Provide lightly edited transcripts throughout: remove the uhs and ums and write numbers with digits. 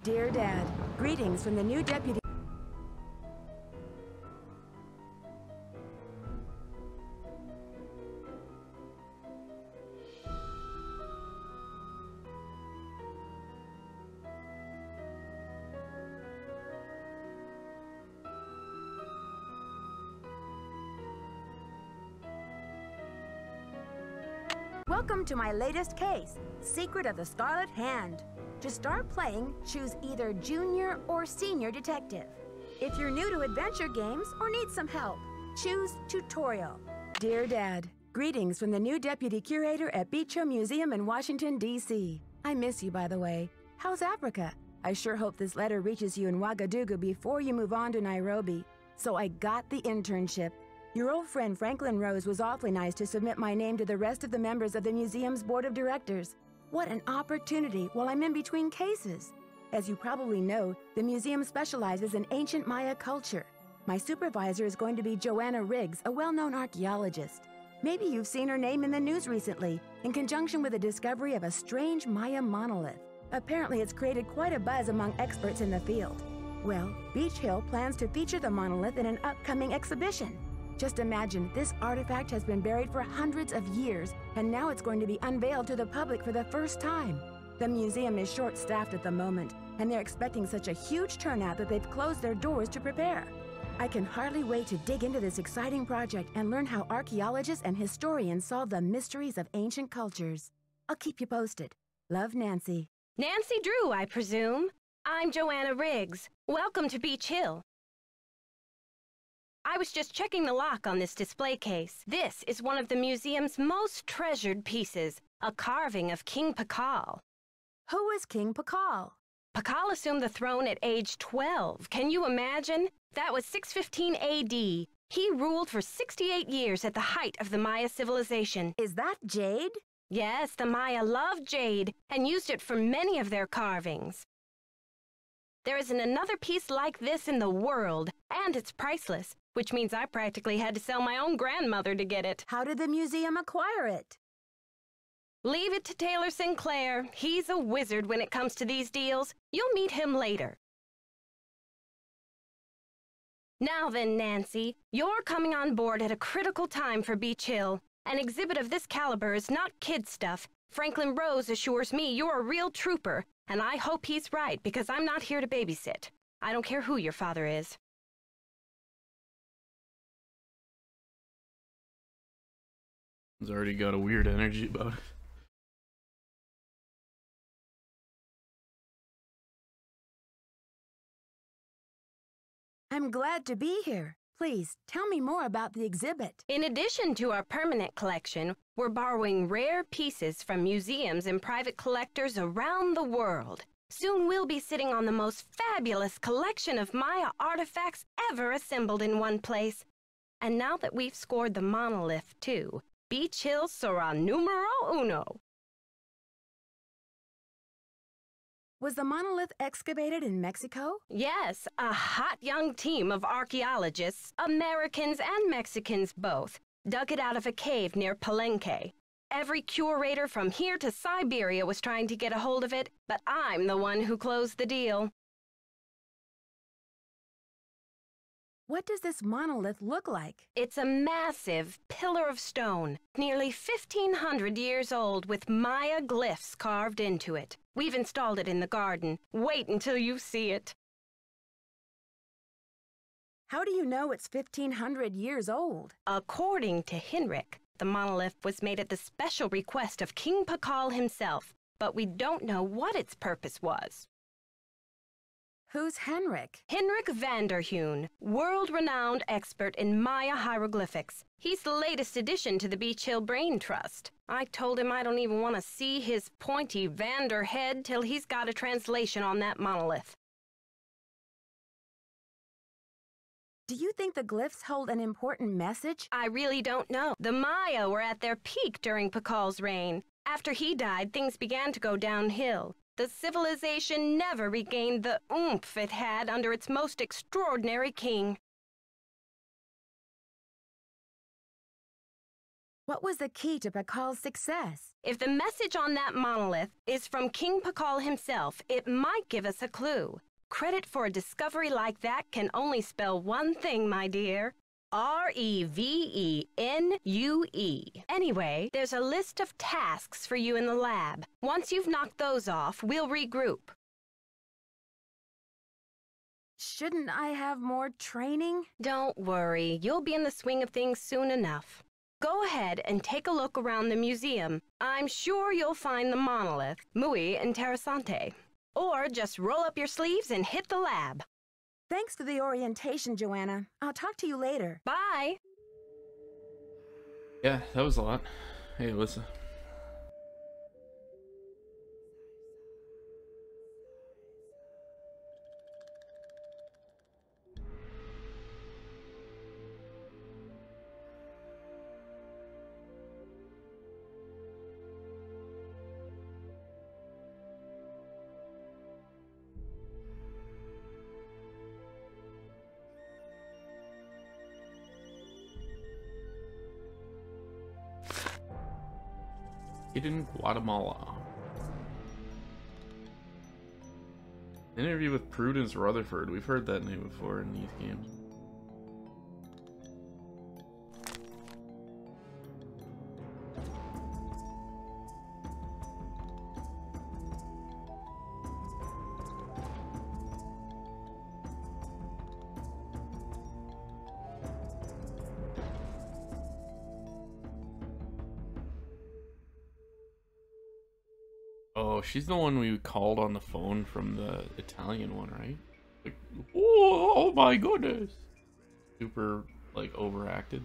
Dear Dad, greetings from the new deputy. Welcome to my latest case, Secret of the Scarlet Hand. To start playing, choose either Junior or Senior Detective. If you're new to adventure games or need some help, choose Tutorial. Dear Dad, greetings from the new Deputy Curator at Beach Hill Museum in Washington, D.C. I miss you, by the way. How's Africa? I sure hope this letter reaches you in Ouagadougou before you move on to Nairobi. So I got the internship. Your old friend Franklin Rose was awfully nice to submit my name to the rest of the members of the museum's board of directors. What an opportunity while I'm in between cases. As you probably know, the museum specializes in ancient Maya culture. My supervisor is going to be Joanna Riggs, a well-known archaeologist. Maybe you've seen her name in the news recently, in conjunction with the discovery of a strange Maya monolith. Apparently, it's created quite a buzz among experts in the field. Well, Beach Hill plans to feature the monolith in an upcoming exhibition. Just imagine, this artifact has been buried for hundreds of years, and now it's going to be unveiled to the public for the first time. The museum is short-staffed at the moment, and they're expecting such a huge turnout that they've closed their doors to prepare. I can hardly wait to dig into this exciting project and learn how archaeologists and historians solve the mysteries of ancient cultures. I'll keep you posted. Love, Nancy. Nancy Drew, I presume. I'm Joanna Riggs. Welcome to Beach Hill. I was just checking the lock on this display case. This is one of the museum's most treasured pieces, a carving of King Pakal. Who was King Pakal? Pakal assumed the throne at age 12. Can you imagine? That was 615 A.D. He ruled for 68 years at the height of the Maya civilization. Is that jade? Yes, the Maya loved jade and used it for many of their carvings. There isn't another piece like this in the world, and it's priceless, which means I practically had to sell my own grandmother to get it. How did the museum acquire it? Leave it to Taylor Sinclair. He's a wizard when it comes to these deals. You'll meet him later. Now then, Nancy, you're coming on board at a critical time for Beach Hill. An exhibit of this caliber is not kid stuff. Franklin Rose assures me you're a real trooper, and I hope he's right because I'm not here to babysit. I don't care who your father is. It's already got a weird energy about it. I'm glad to be here. Please, tell me more about the exhibit. In addition to our permanent collection, we're borrowing rare pieces from museums and private collectors around the world. Soon we'll be sitting on the most fabulous collection of Maya artifacts ever assembled in one place. And now that we've scored the monolith, too, Beach Hill sera numero uno. Was the monolith excavated in Mexico? Yes, a hot young team of archaeologists, Americans and Mexicans both, dug it out of a cave near Palenque. Every curator from here to Siberia was trying to get a hold of it, but I'm the one who closed the deal. What does this monolith look like? It's a massive pillar of stone, nearly 1,500 years old, with Maya glyphs carved into it. We've installed it in the garden. Wait until you see it. How do you know it's 1,500 years old? According to Henrik, the monolith was made at the special request of King Pakal himself, but we don't know what its purpose was. Who's Henrik? Henrik Vanderheun, world-renowned expert in Maya hieroglyphics. He's the latest addition to the Beach Hill Brain Trust. I told him I don't even want to see his pointy Vander head till he's got a translation on that monolith. Do you think the glyphs hold an important message? I really don't know. The Maya were at their peak during Pakal's reign. After he died, things began to go downhill. The civilization never regained the oomph it had under its most extraordinary king. What was the key to Pakal's success? If the message on that monolith is from King Pakal himself, it might give us a clue. Credit for a discovery like that can only spell one thing, my dear. Revenue. Anyway, there's a list of tasks for you in the lab. Once you've knocked those off, we'll regroup. Shouldn't I have more training? Don't worry, you'll be in the swing of things soon enough. Go ahead and take a look around the museum. I'm sure you'll find the monolith, muy interesante. Or just roll up your sleeves and hit the lab. Thanks for the orientation, Joanna. I'll talk to you later. Bye! Yeah, that was a lot. Hey, Alyssa. In Guatemala. Interview with Prudence Rutherford. We've heard that name before in these games. Oh, she's the one we called on the phone from the Italian one, right? Like, oh my goodness. Super, like, overacted.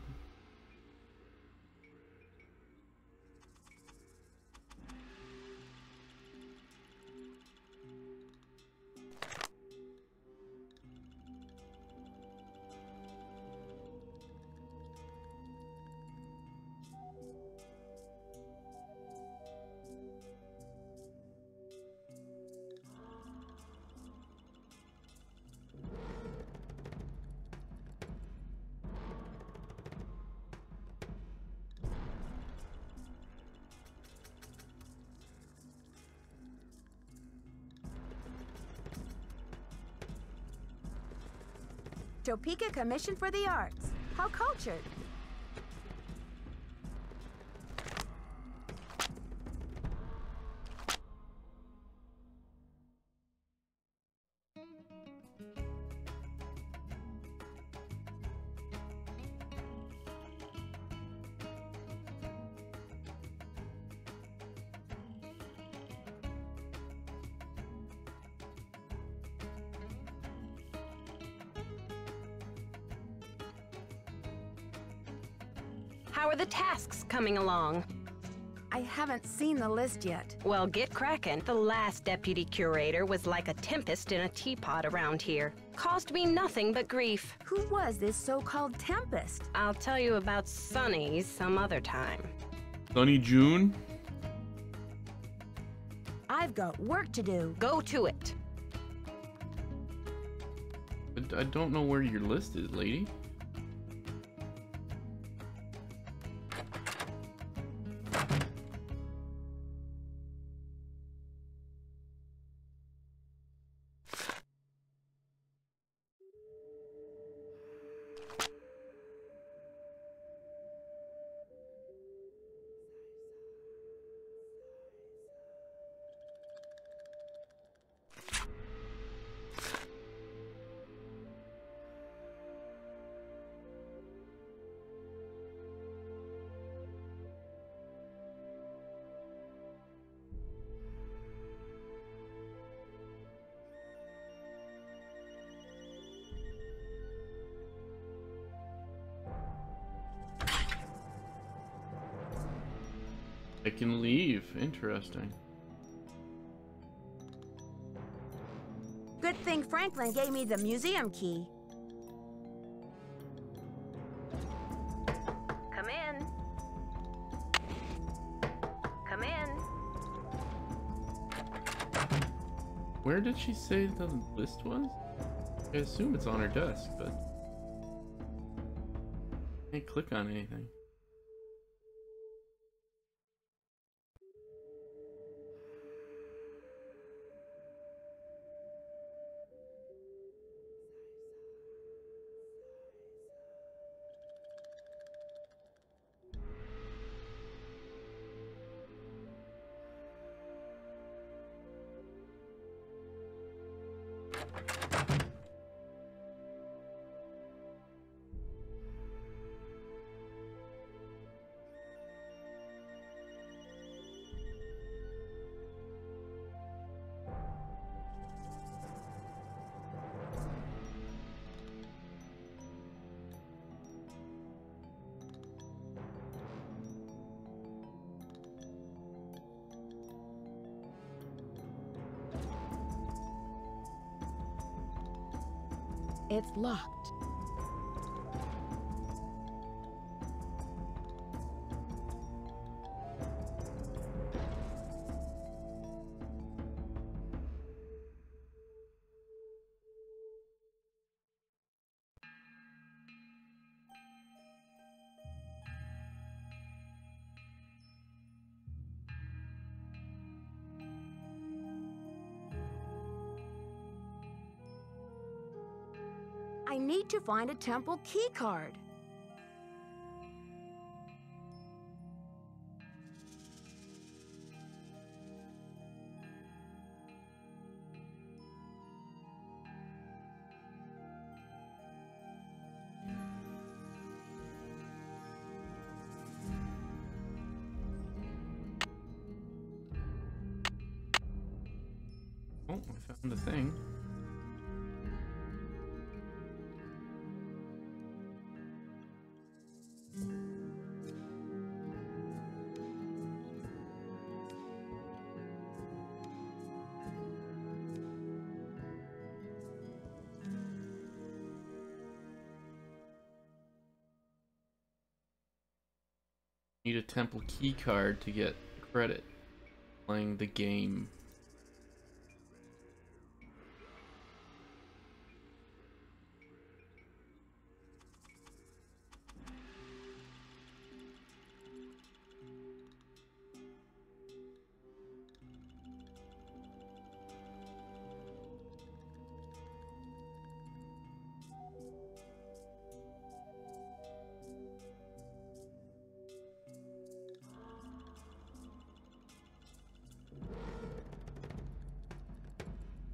Topeka Commission for the Arts. How cultured. How are the tasks coming along? I haven't seen the list yet. Well, get cracking. The last deputy curator was like a tempest in a teapot around here. Caused me nothing but grief. Who was this so-called Tempest? I'll tell you about Sunny some other time. Sunny June? I've got work to do. Go to it. I don't know where your list is, lady. I can leave. Interesting. Good thing Franklin gave me the museum key. Come in. Come in. Where did she say the list was? I assume it's on her desk, but... I can't click on anything. It's locked. I need to find a temple key card. Oh, I found the thing. Need a temple key card to get credit playing the game.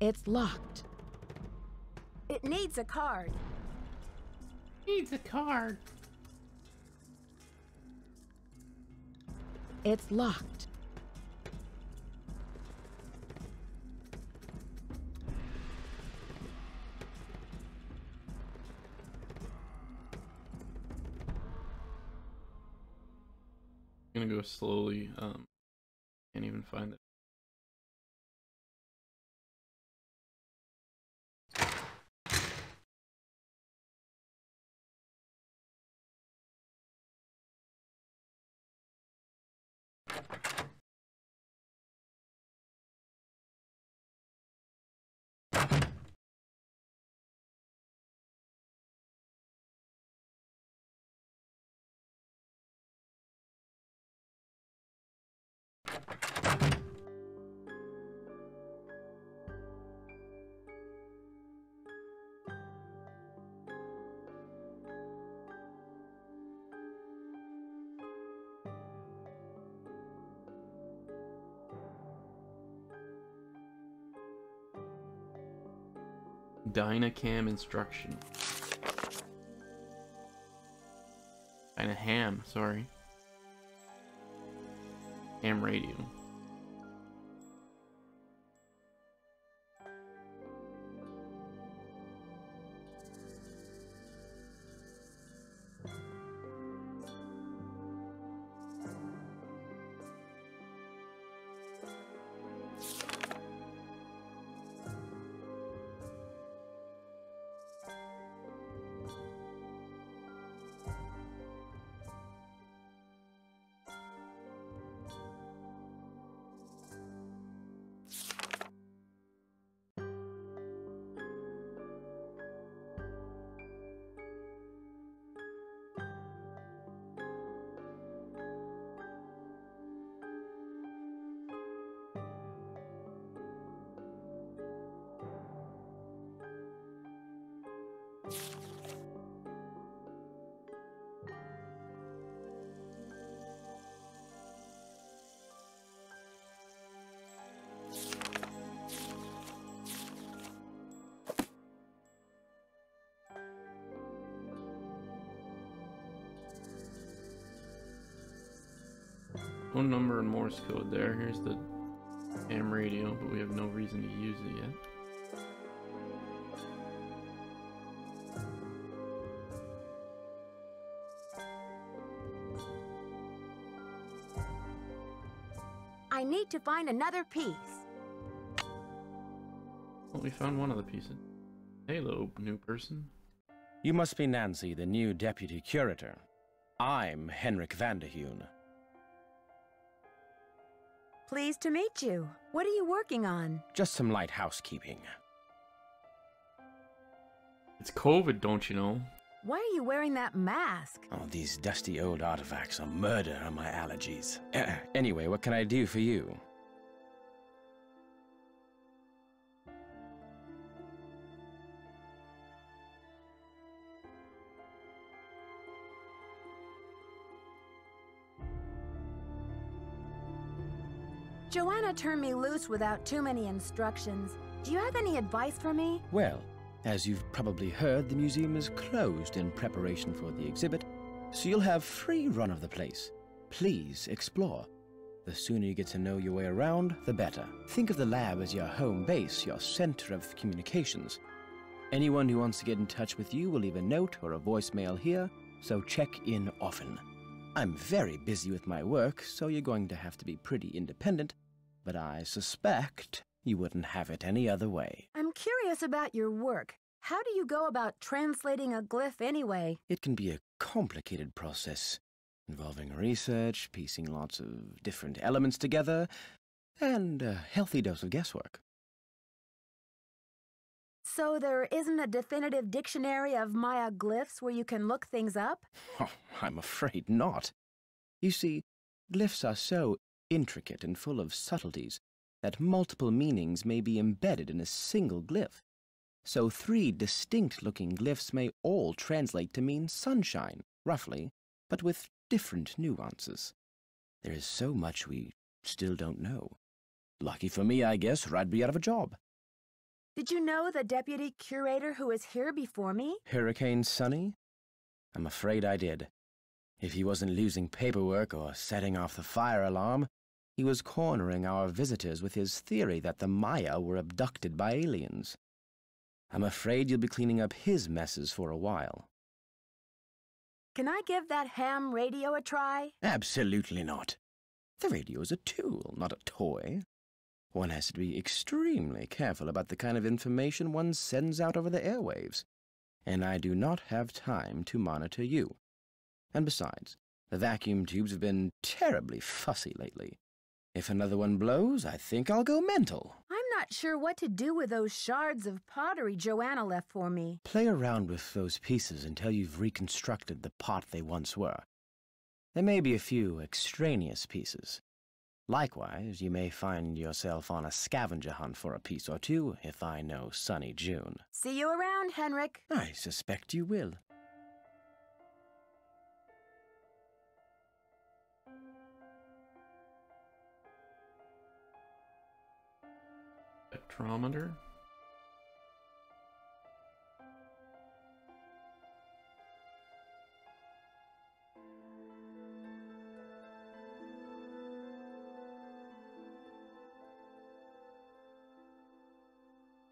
It's locked. It needs a card. Needs a card. It's locked. I'm gonna go slowly. Can't even find it. Dynacam instruction. Ham, sorry. Ham radio. Phone number and Morse code there. Here's the ham radio, but we have no reason to use it yet. I need to find another piece. Well, we found one of the pieces. Hello, new person. You must be Nancy, the new deputy curator. I'm Henrik Vanderheun. Pleased to meet you. What are you working on? Just some light housekeeping. It's COVID, don't you know? Why are you wearing that mask? Oh, these dusty old artifacts are murder on my allergies. Anyway, what can I do for you? Joanna turned me loose without too many instructions. Do you have any advice for me? Well, as you've probably heard, the museum is closed in preparation for the exhibit, so you'll have free run of the place. Please explore. The sooner you get to know your way around, the better. Think of the lab as your home base, your center of communications. Anyone who wants to get in touch with you will leave a note or a voicemail here, so check in often. I'm very busy with my work, so you're going to have to be pretty independent, but I suspect you wouldn't have it any other way. I'm curious about your work. How do you go about translating a glyph anyway? It can be a complicated process, involving research, piecing lots of different elements together, and a healthy dose of guesswork. So there isn't a definitive dictionary of Maya glyphs where you can look things up? Oh, I'm afraid not. You see, glyphs are so intricate and full of subtleties that multiple meanings may be embedded in a single glyph. So 3 distinct-looking glyphs may all translate to mean sunshine, roughly, but with different nuances. There is so much we still don't know. Lucky for me, I guess, or I'd be out of a job. Did you know the deputy curator who was here before me? Hurricane Sunny? I'm afraid I did. If he wasn't losing paperwork or setting off the fire alarm, he was cornering our visitors with his theory that the Maya were abducted by aliens. I'm afraid you'll be cleaning up his messes for a while. Can I give that ham radio a try? Absolutely not. The radio is a tool, not a toy. One has to be extremely careful about the kind of information one sends out over the airwaves. And I do not have time to monitor you. And besides, the vacuum tubes have been terribly fussy lately. If another one blows, I think I'll go mental. I'm not sure what to do with those shards of pottery Joanna left for me. Play around with those pieces until you've reconstructed the pot they once were. There may be a few extraneous pieces. Likewise, you may find yourself on a scavenger hunt for a piece or two, if I know Sunny June. See you around, Henrik. I suspect you will. Spectrometer.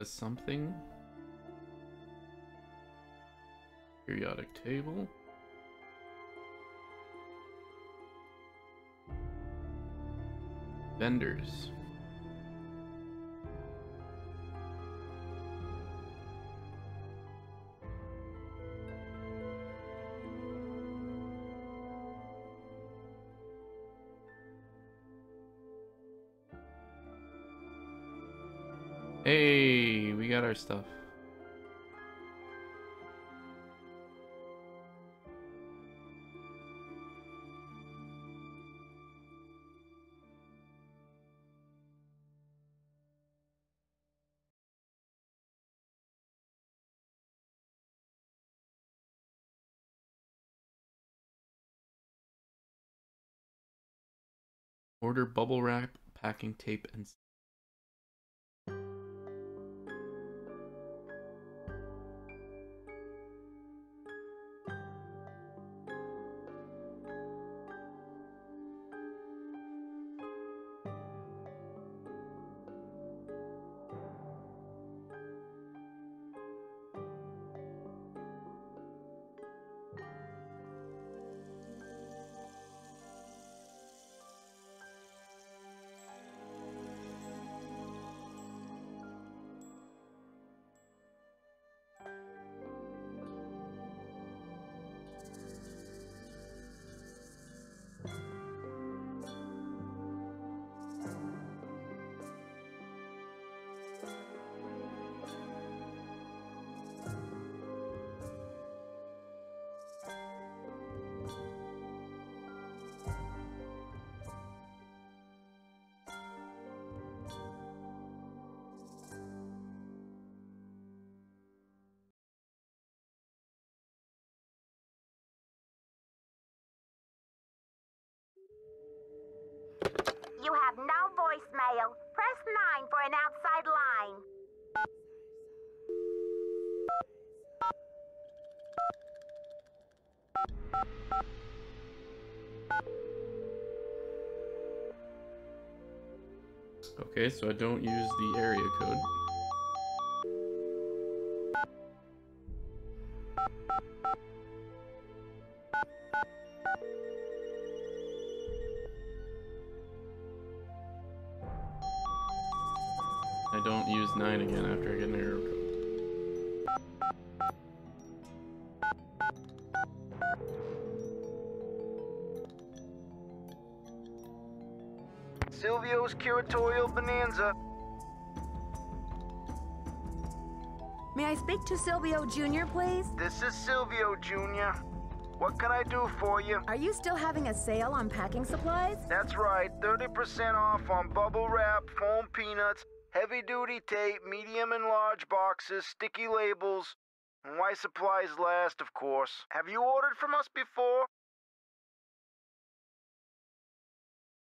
Something. Periodic table. Vendors. Hey, we got our stuff. Order bubble wrap, packing tape, and You have no voicemail. Press 9 for an outside line. Okay, so I don't use the area code. I don't use 9 again after I get an area code. Silvio's curatorial bonanza. May I speak to Silvio Jr., please? This is Silvio Jr. What can I do for you? Are you still having a sale on packing supplies? That's right, 30% off on bubble wrap, foam peanuts, heavy-duty tape, medium and large boxes, sticky labels, and why supplies last, of course. Have you ordered from us before?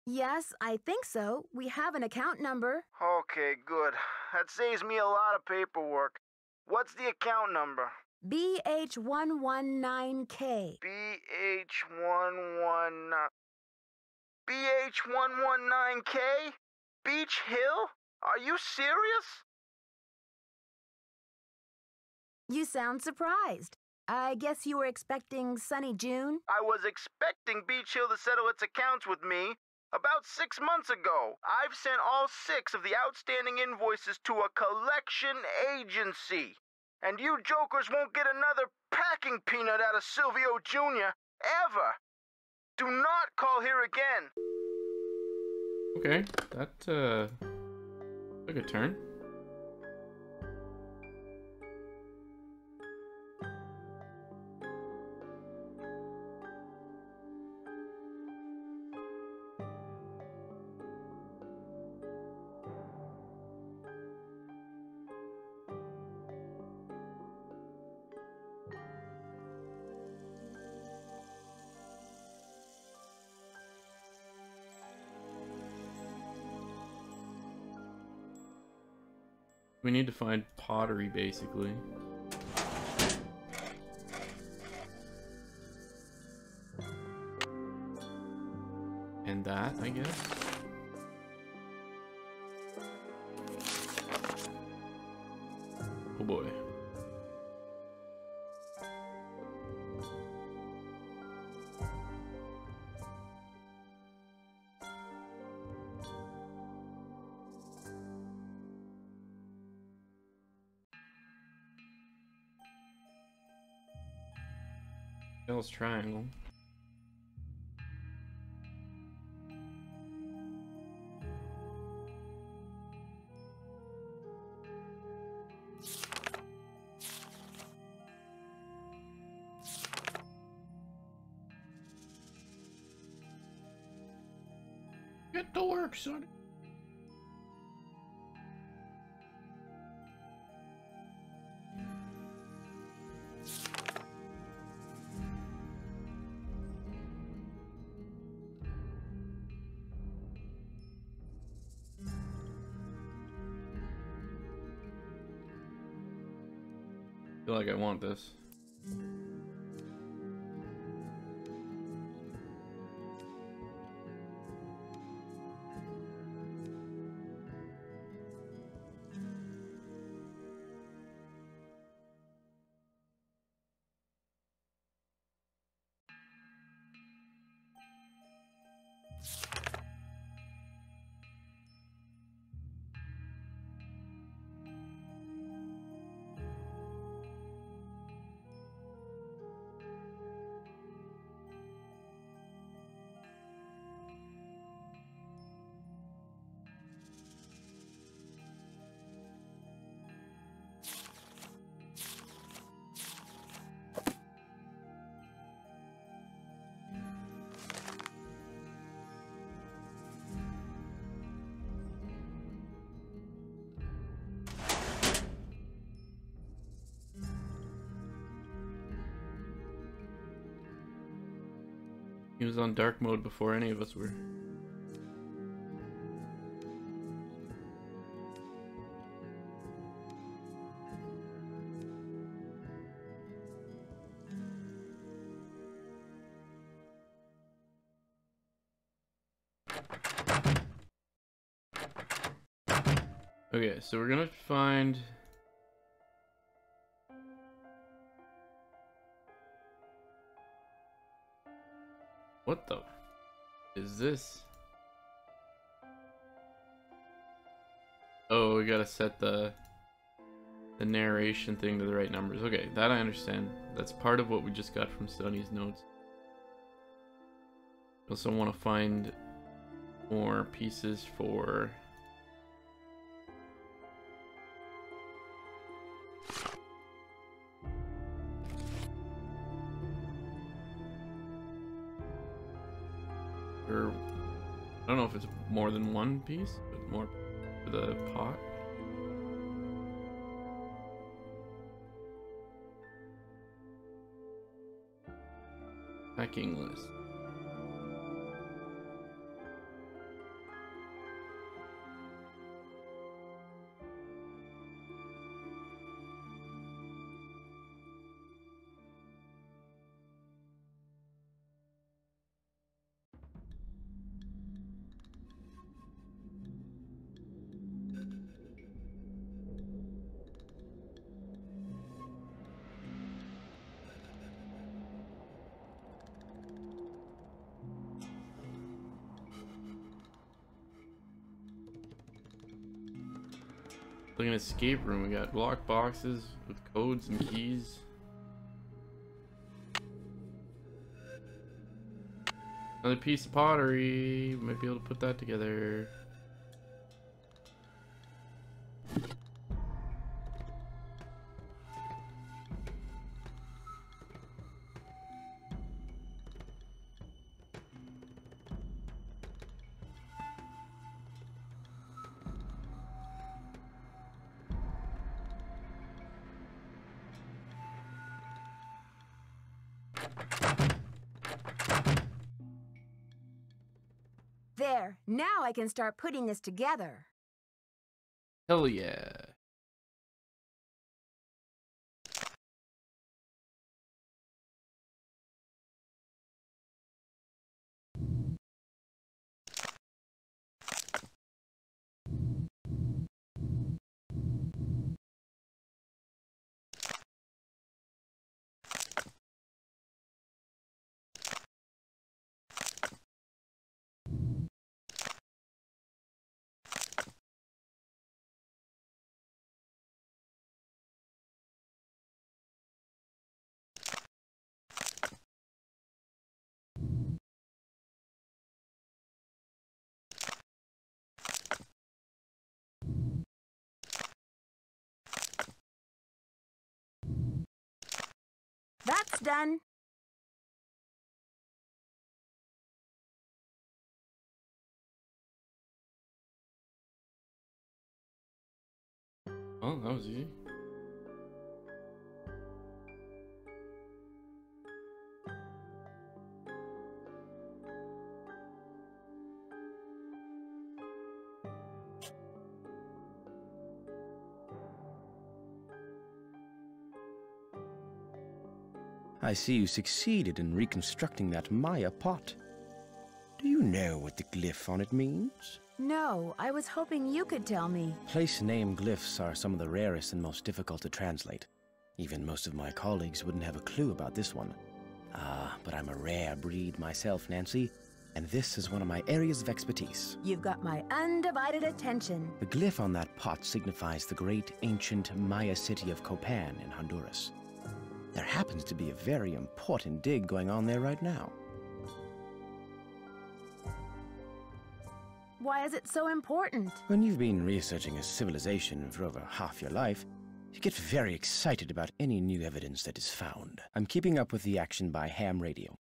Yes, I think so. We have an account number. Okay, good. That saves me a lot of paperwork. What's the account number? BH119K. BH119K? Beach Hill? Are you serious? You sound surprised. I guess you were expecting Sunny June? I was expecting Beach Hill to settle its accounts with me about 6 months ago. I've sent all 6 of the outstanding invoices to a collection agency. And you jokers won't get another packing peanut out of Silvio Jr. ever. Do not call here again. Okay, that took a turn. We need to find pottery, basically. And that, I guess. Oh boy. Bell's triangle. Get to work, son. I feel like I want this. He was on dark mode before any of us were. Okay, so we're gonna find... What the is this? Oh, we gotta set the narration thing to the right numbers. Okay, that I understand. That's part of what we just got from Sonny's notes. I also want to find more pieces for... I don't know if it's more than one piece, but more for the pot. Packing list. Like an escape room, we got lock boxes with codes and keys. Another piece of pottery. We might be able to put that together. There, now I can start putting this together. Hell yeah. That's done. Oh, that was easy. I see you succeeded in reconstructing that Maya pot. Do you know what the glyph on it means? No, I was hoping you could tell me. Place name glyphs are some of the rarest and most difficult to translate. Even most of my colleagues wouldn't have a clue about this one. But I'm a rare breed myself, Nancy, and this is one of my areas of expertise. You've got my undivided attention. The glyph on that pot signifies the great ancient Maya city of Copan in Honduras. There happens to be a very important dig going on there right now. Why is it so important? When you've been researching a civilization for over half your life, you get very excited about any new evidence that is found. I'm keeping up with the action by ham radio.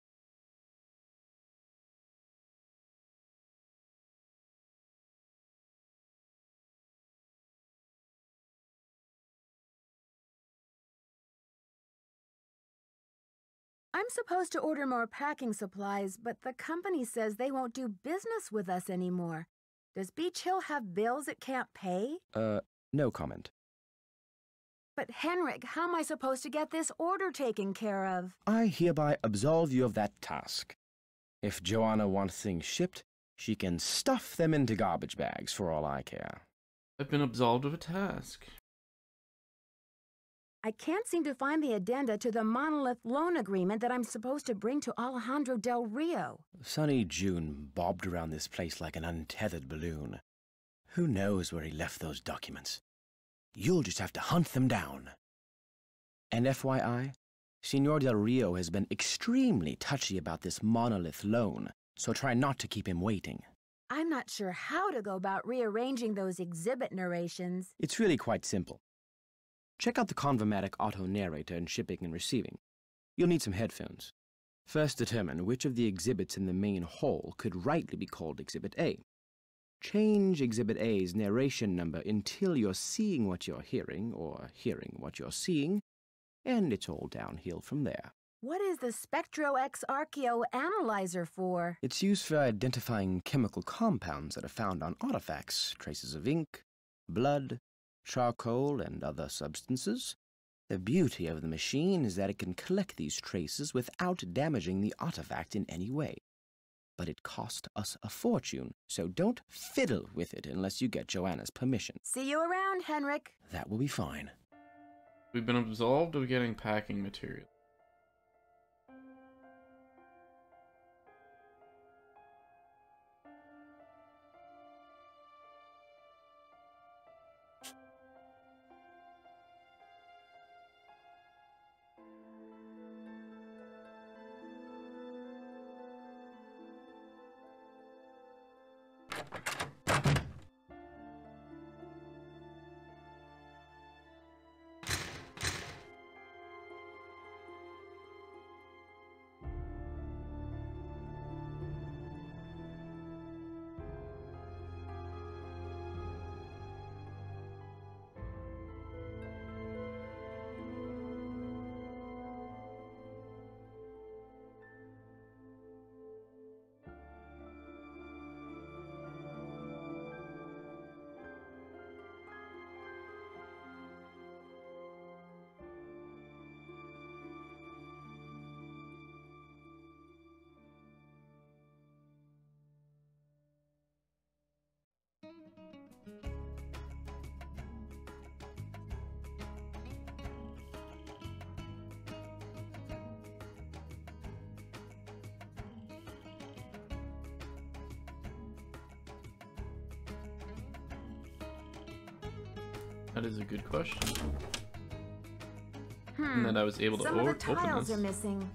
I'm supposed to order more packing supplies, but the company says they won't do business with us anymore. Does Beach Hill have bills it can't pay? No comment. But Henrik, how am I supposed to get this order taken care of? I hereby absolve you of that task. If Joanna wants things shipped, she can stuff them into garbage bags for all I care. I've been absolved of a task. I can't seem to find the addenda to the monolith loan agreement that I'm supposed to bring to Alejandro Del Rio. Sunny June bobbed around this place like an untethered balloon. Who knows where he left those documents? You'll just have to hunt them down. And FYI, Senor Del Rio has been extremely touchy about this monolith loan, so try not to keep him waiting. I'm not sure how to go about rearranging those exhibit narrations. It's really quite simple. Check out the Convomatic auto narrator in shipping and receiving. You'll need some headphones. First determine which of the exhibits in the main hall could rightly be called Exhibit A. Change Exhibit A's narration number until you're seeing what you're hearing, or hearing what you're seeing, and it's all downhill from there. What is the Spectro X Archeo analyzer for? It's used for identifying chemical compounds that are found on artifacts, traces of ink, blood, charcoal, and other substances. The beauty of the machine is that it can collect these traces without damaging the artifact in any way. But it cost us a fortune, so don't fiddle with it unless you get Joanna's permission. See you around, Henrik. That will be fine. We've been absolved of getting packing material. That is a good question. And that I was able to Some of the open tiles this. are missing.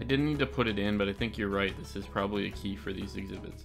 I didn't need to put it in, but I think you're right. This is probably a key for these exhibits.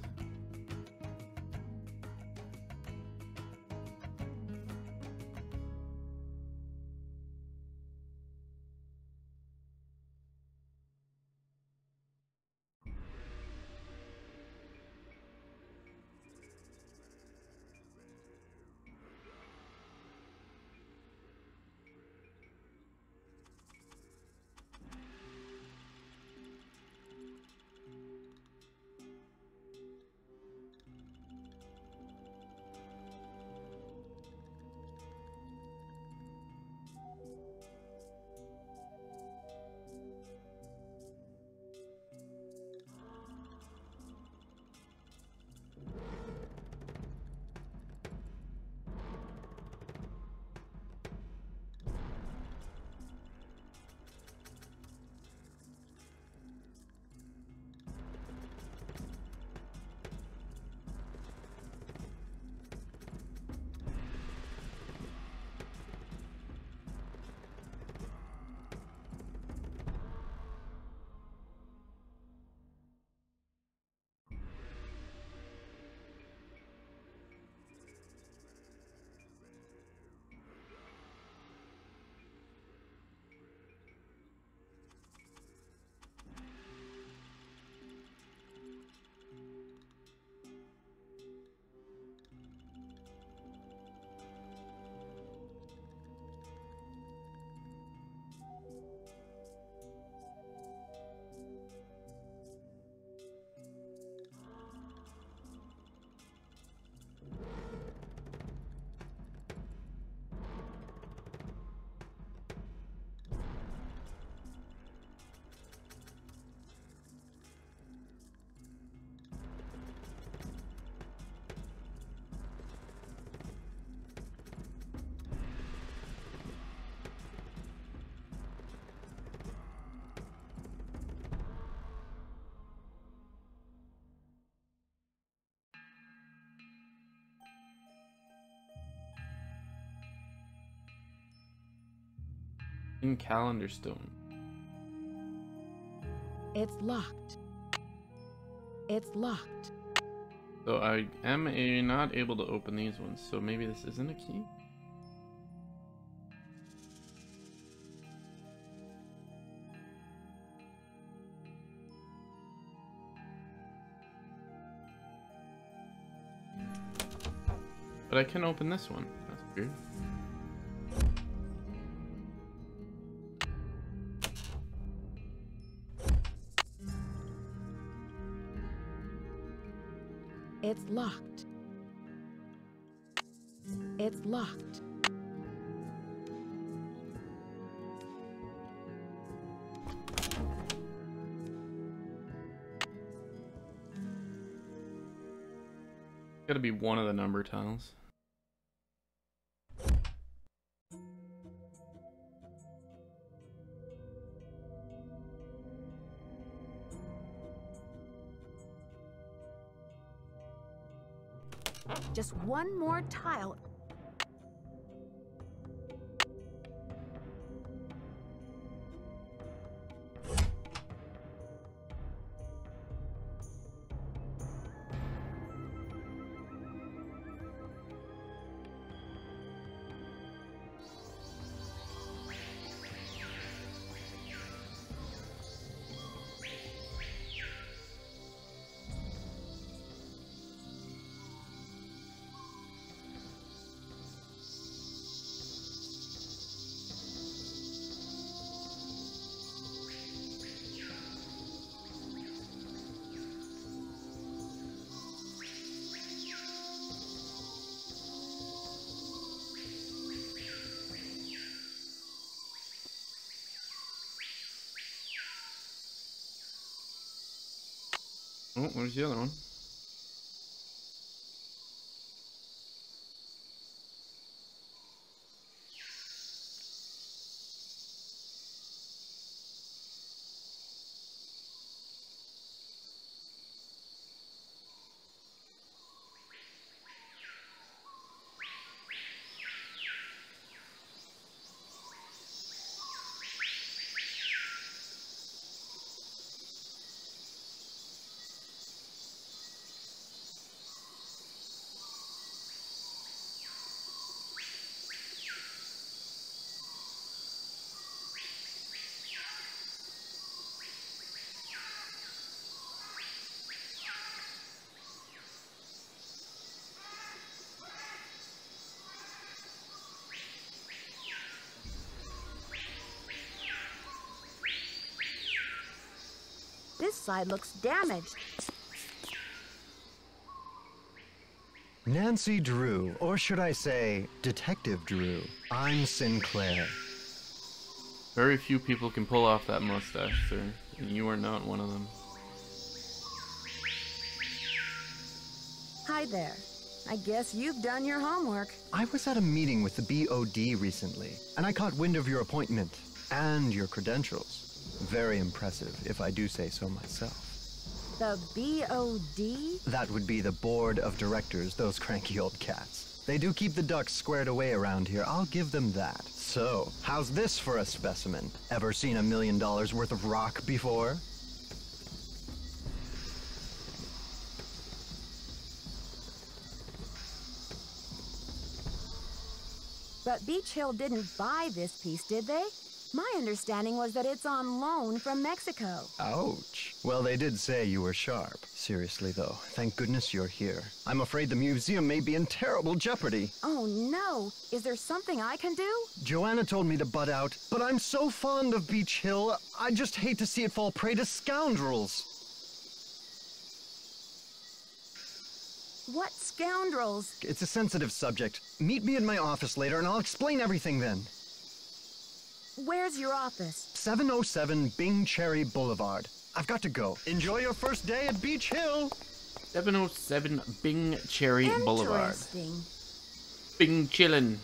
In Calendar Stone. It's locked. It's locked. So I am not able to open these ones, so maybe this isn't a key? But I can open this one. That's weird. It's locked. It's locked. Gotta be one of the number tiles. Just one more tile. Oh, where's the other one? This side looks damaged. Nancy Drew, or should I say, Detective Drew. I'm Sinclair. Very few people can pull off that mustache, sir, and you are not one of them. Hi there. I guess you've done your homework. I was at a meeting with the BOD recently, and I caught wind of your appointment and your credentials. Very impressive, if I do say so myself. The BOD? That would be the board of directors, those cranky old cats. They do keep the ducks squared away around here, I'll give them that. So, how's this for a specimen? Ever seen $1 million worth of rock before? But Beach Hill didn't buy this piece, did they? My understanding was that it's on loan from Mexico. Ouch. Well, they did say you were sharp. Seriously, though, thank goodness you're here. I'm afraid the museum may be in terrible jeopardy. Oh, no. Is there something I can do? Joanna told me to butt out, but I'm so fond of Beach Hill, I just hate to see it fall prey to scoundrels. What scoundrels? It's a sensitive subject. Meet me in my office later and I'll explain everything then. Where's your office? 707 Bing Cherry Boulevard. I've got to go. Enjoy your first day at Beach Hill. 707 Bing Cherry Boulevard. Interesting. Bing chillin'.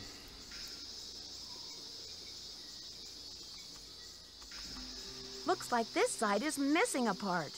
Looks like this side is missing a part.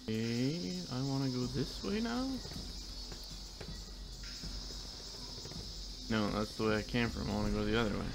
Okay, I want to go this way now? No, that's the way I came from. I want to go the other way.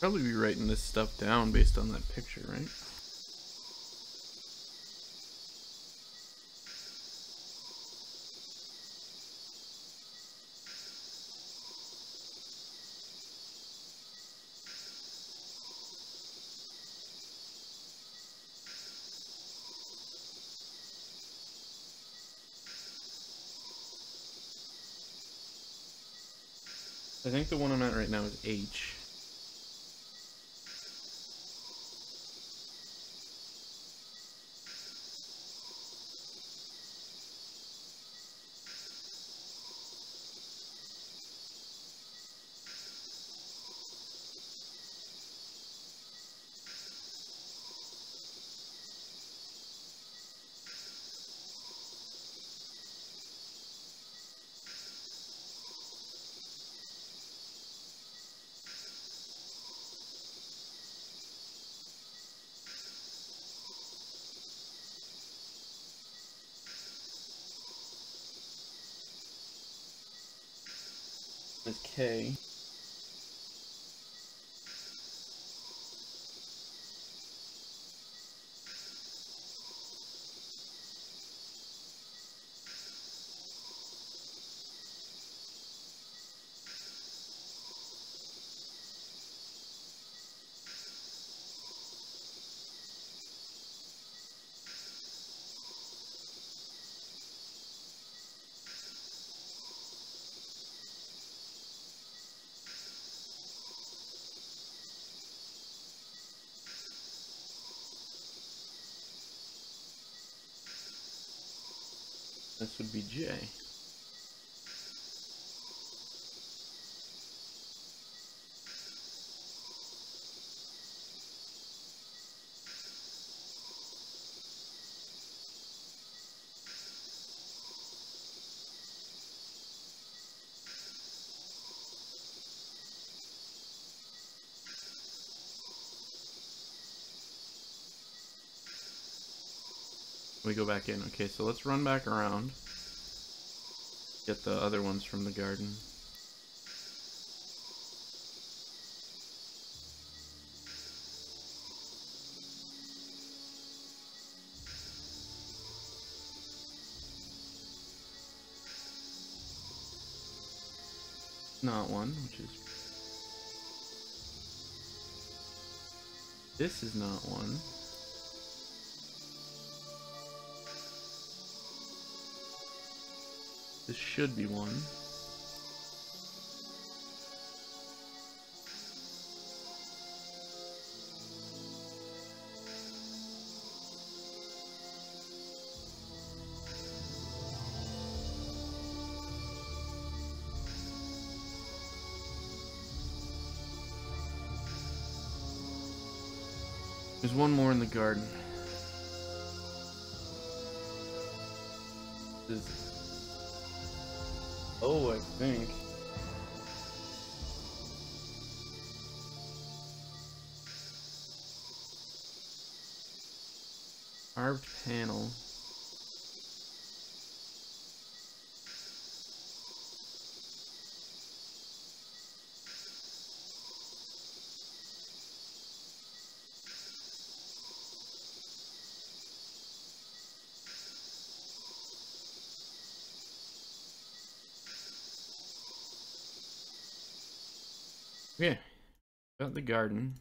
Probably be writing this stuff down based on that picture, right? I think the one I'm at right now is H. Is K. This would be J. We go back in. Okay, so let's run back around. Get the other ones from the garden. Not one, which is... This is not one. This should be one. There's one more in the garden. This is... Oh, I think. Carved panel. Okay, got the garden.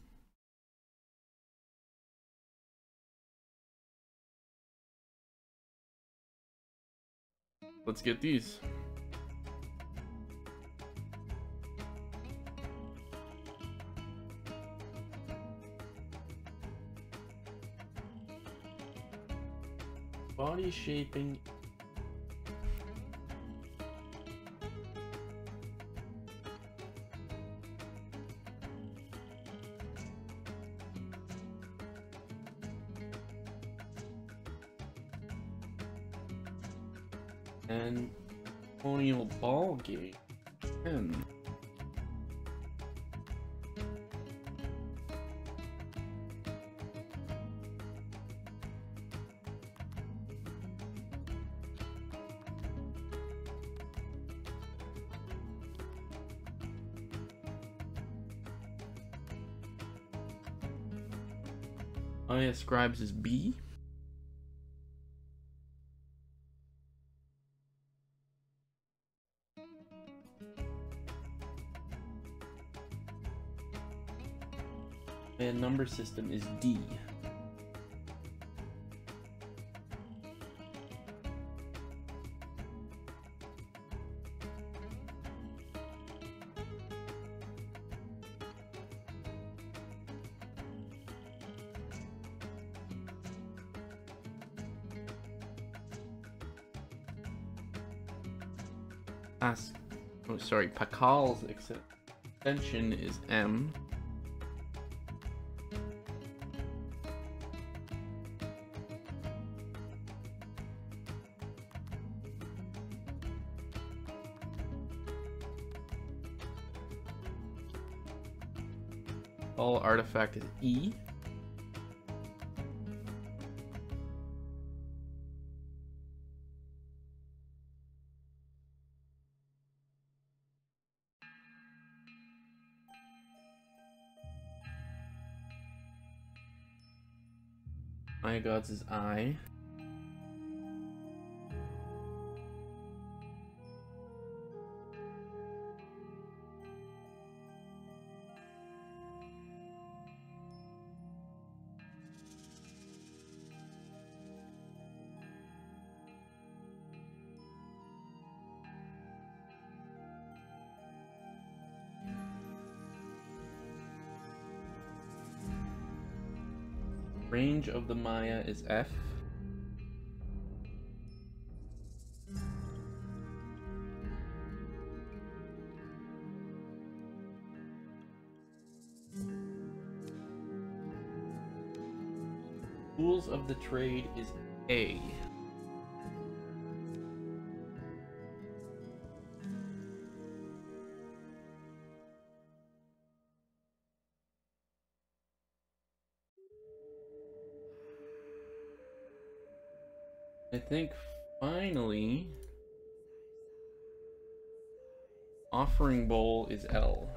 Let's get these. Body shaping. And colonial ball game. 10. Maya scribes is B. And number system is D. Pakal's extension is M. All artifact is E. Maya Gods is I. Range of the Maya is F. Tools of the trade is A. I think finally offering bowl is L.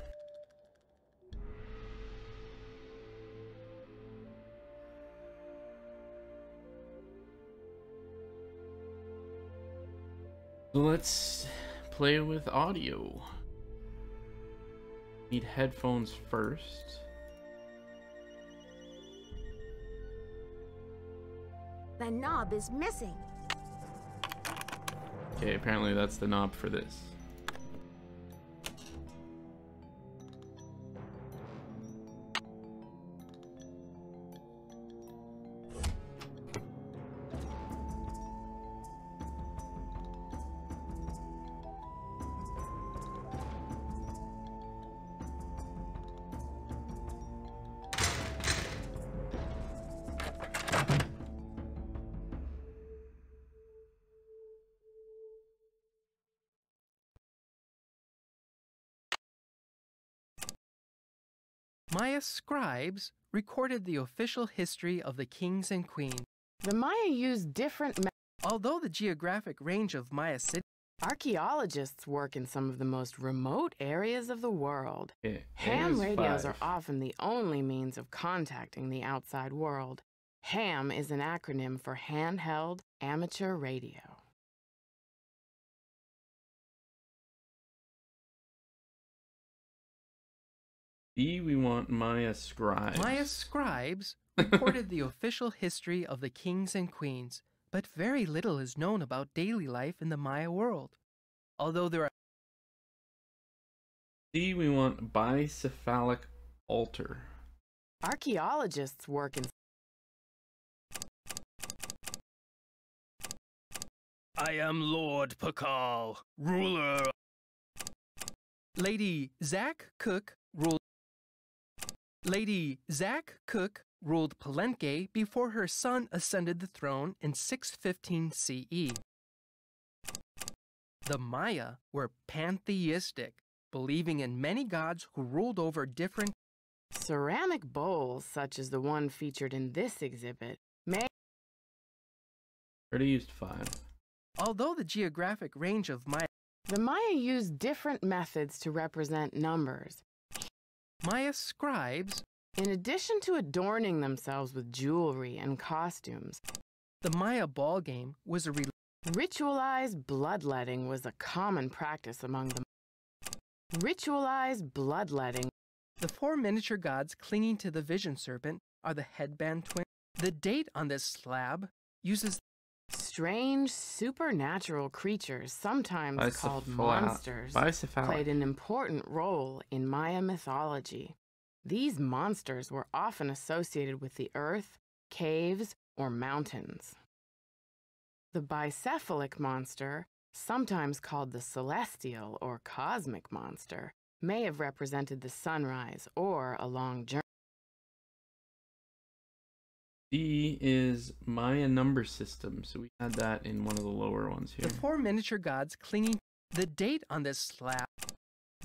So let's play with audio. Need headphones first. The knob is missing. Okay, apparently that's the knob for this. Maya scribes recorded the official history of the kings and queens. The Maya used different Although the geographic range of Maya cities, archaeologists work in some of the most remote areas of the world. Okay, Ham radios 5. are often the only means of contacting the outside world. HAM is an acronym for Handheld Amateur Radio. B, we want Maya scribes. Maya scribes recorded the official history of the kings and queens, but very little is known about daily life in the Maya world. Although there are C, we want bicephalic altar. Archaeologists work in I am Lord Pakal, ruler. Lady Zach Cook ruled Palenque before her son ascended the throne in 615 CE. The Maya were pantheistic, believing in many gods who ruled over different. Ceramic bowls, such as the one featured in this exhibit, may. Already used 5. Although the geographic range of Maya. The Maya used different methods to represent numbers. Maya scribes. In addition to adorning themselves with jewelry and costumes, The Maya ball game was a ritualized bloodletting was a common practice among them. Ritualized bloodletting. The 4 miniature gods clinging to the vision serpent are the headband twins. The date on this slab uses Strange supernatural creatures, sometimes called monsters, played an important role in Maya mythology. These monsters were often associated with the earth, caves, or mountains. The bicephalic monster, sometimes called the celestial or cosmic monster, may have represented the sunrise or a long journey. D is Maya number system, so we had that in one of the lower ones here. The 4 miniature gods clinging. The date on this slab.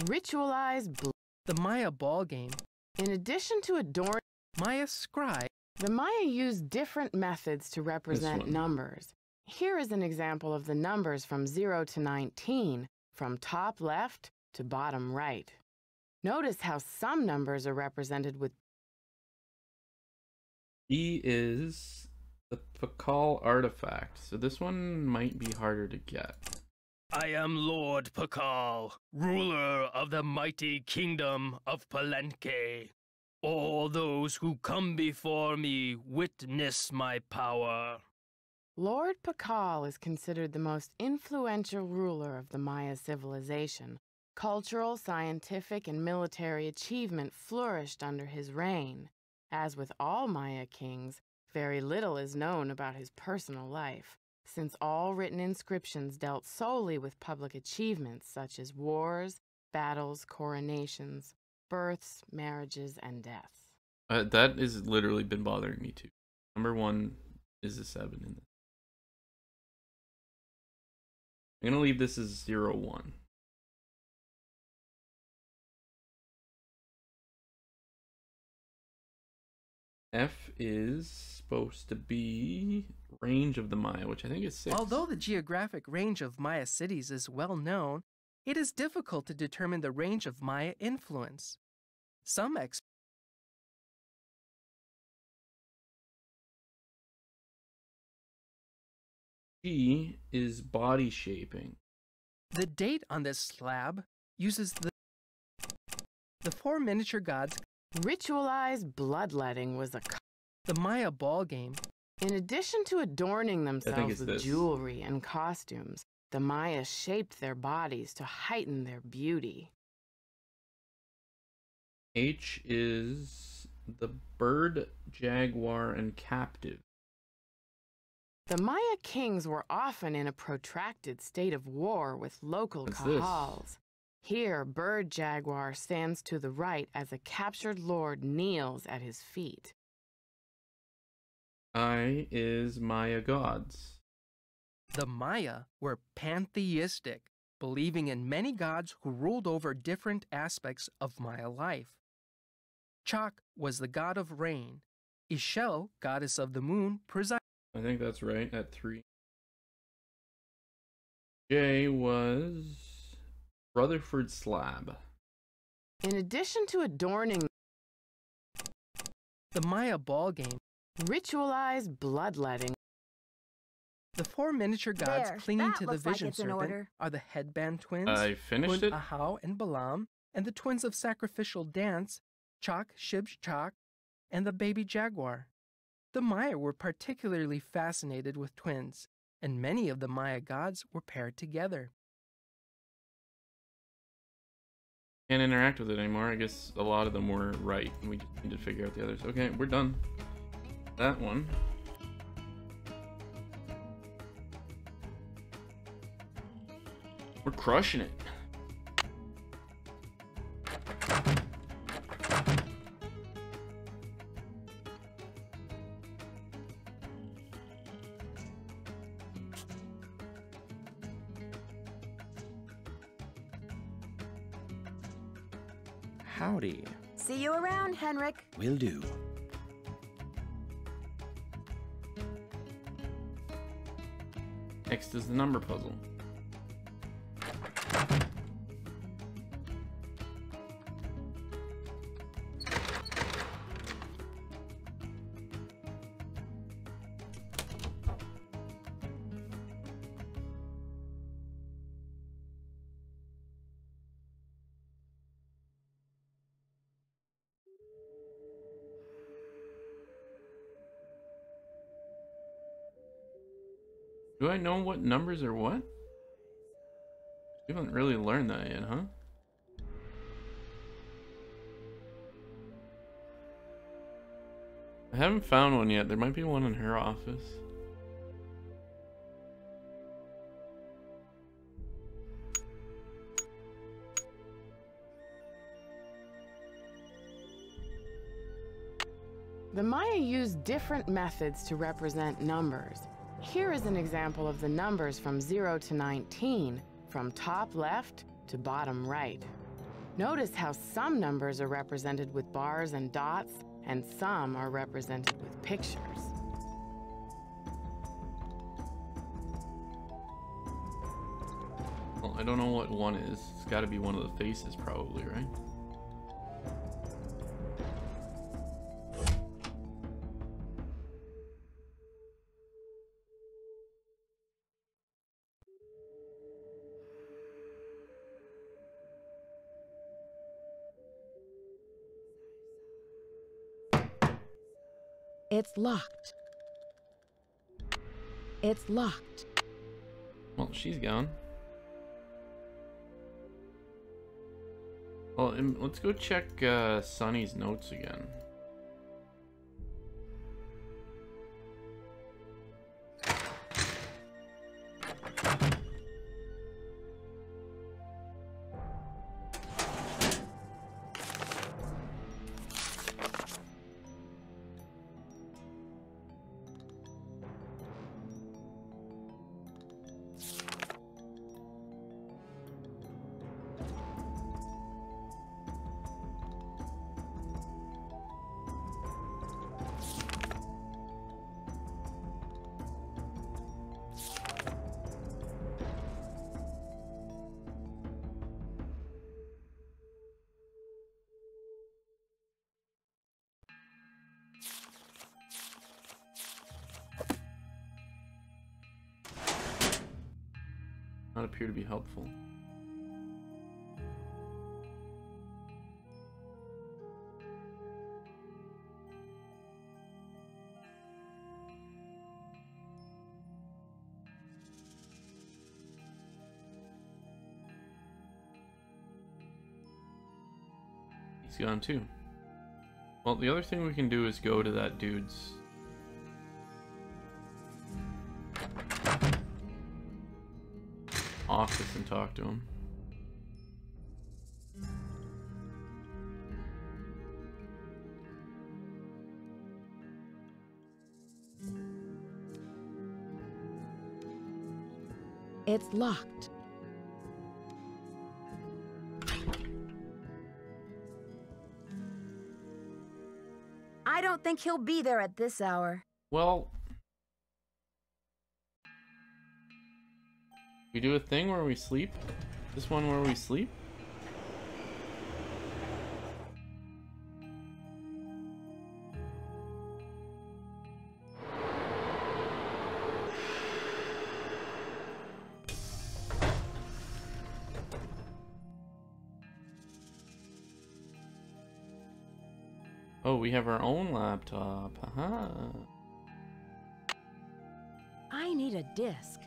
Ritualized the Maya ball game. In addition to adorn Maya scribe. The Maya used different methods to represent numbers. Here is an example of the numbers from 0 to 19, from top left to bottom right. Notice how some numbers are represented with. E is the Pakal artifact, so this one might be harder to get. I am Lord Pakal, ruler of the mighty kingdom of Palenque. All those who come before me witness my power. Lord Pakal is considered the most influential ruler of the Maya civilization. Cultural, scientific, and military achievement flourished under his reign. As with all Maya kings, very little is known about his personal life, since all written inscriptions dealt solely with public achievements such as wars, battles, coronations, births, marriages, and deaths. That has literally been bothering me too. Number 1 is a 7 in this. I'm gonna leave this as 0, 1. F is supposed to be range of the Maya, which I think is 6. Although the geographic range of Maya cities is well known, it is difficult to determine the range of Maya influence. Some experts. G is body shaping. The date on this slab uses the 4 miniature gods. Ritualized bloodletting was the Maya ball game. In addition to adorning themselves with jewelry and costumes, the Maya shaped their bodies to heighten their beauty. H is the bird, jaguar, and captive. The Maya kings were often in a protracted state of war with local kahals. Here, bird jaguar stands to the right as a captured lord kneels at his feet. I is Maya gods. The Maya were pantheistic, believing in many gods who ruled over different aspects of Maya life. Chak was the god of rain. Ixchel, goddess of the moon, presided. I think that's right, at 3. J was Rutherford slab. In addition to adorning the Maya ball game, ritualized bloodletting. The 4 miniature gods clinging to the vision serpent are the headband twins, I finished it. Ahau and Balaam, and the twins of sacrificial dance, Chak, Shibs, Chak, and the baby jaguar. The Maya were particularly fascinated with twins, and many of the Maya gods were paired together. Can't interact with it anymore. I guess a lot of them were right, and we just need to figure out the others. Okay, we're done. That one. We're crushing it. Howdy. See you around, Henrik. Will do. Next is the number puzzle. Do I know what numbers are what? We haven't really learned that yet, huh? I haven't found one yet. There might be one in her office. The Maya used different methods to represent numbers. Here is an example of the numbers from 0 to 19, from top left to bottom right. Notice how some numbers are represented with bars and dots, and some are represented with pictures. Well, I don't know what one is. It's got to be one of the faces, probably, right? It's locked. It's locked. Well, she's gone. Well, let's go check Sunny's notes again. Not appear to be helpful. He's gone too. Well, the other thing we can do is go to that dude's office and talk to him. It's locked. I don't think he'll be there at this hour. Well, we do a thing where we sleep? This one where we sleep? Oh, we have our own laptop. Haha. I need a disc.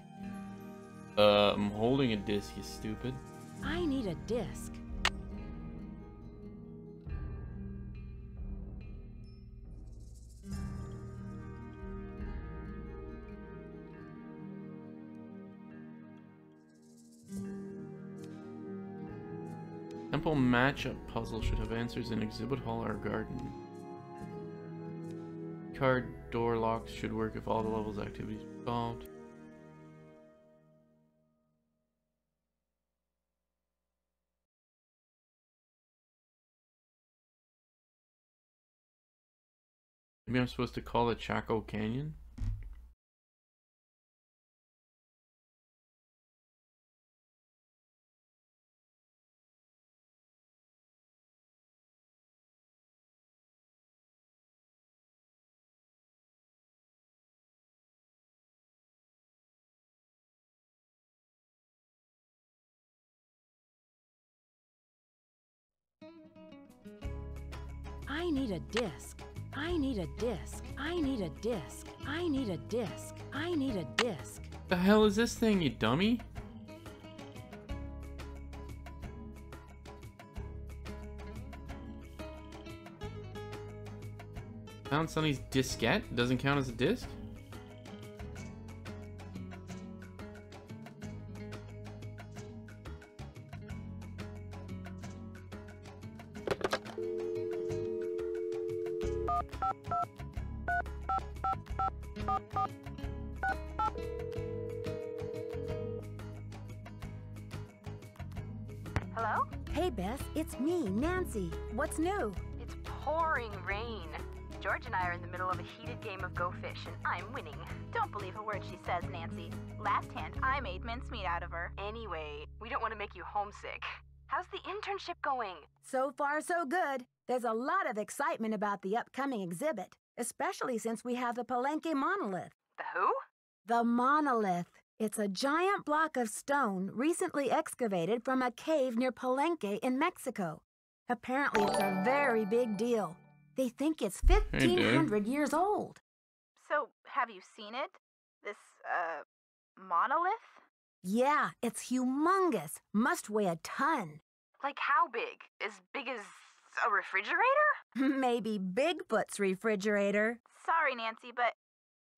I'm holding a disc, you stupid. I need a disc. Temple matchup puzzle should have answers in exhibit hall or garden. Card door locks should work if all the levels activities are solved. Maybe I'm supposed to call it Chaco Canyon? I need a disc. I need a disc. I need a disc. I need a disc. I need a disc. The hell is this thing, you dummy? Found Sonny's diskette? Doesn't count as a disc? Hello? Hey, Bess, it's me, Nancy. What's new? It's pouring rain. George and I are in the middle of a heated game of Go Fish, and I'm winning. Don't believe a word she says, Nancy. Last hand, I made mincemeat out of her. Anyway, we don't want to make you homesick. How's the internship going? So far, so good. There's a lot of excitement about the upcoming exhibit, especially since we have the Palenque monolith. The who? The monolith. It's a giant block of stone recently excavated from a cave near Palenque in Mexico. Apparently, it's a very big deal. They think it's 1,500 years old. So, have you seen it? This, monolith? Yeah, it's humongous. Must weigh a ton. Like how big? As big as a refrigerator? Maybe Bigfoot's refrigerator. Sorry, Nancy, but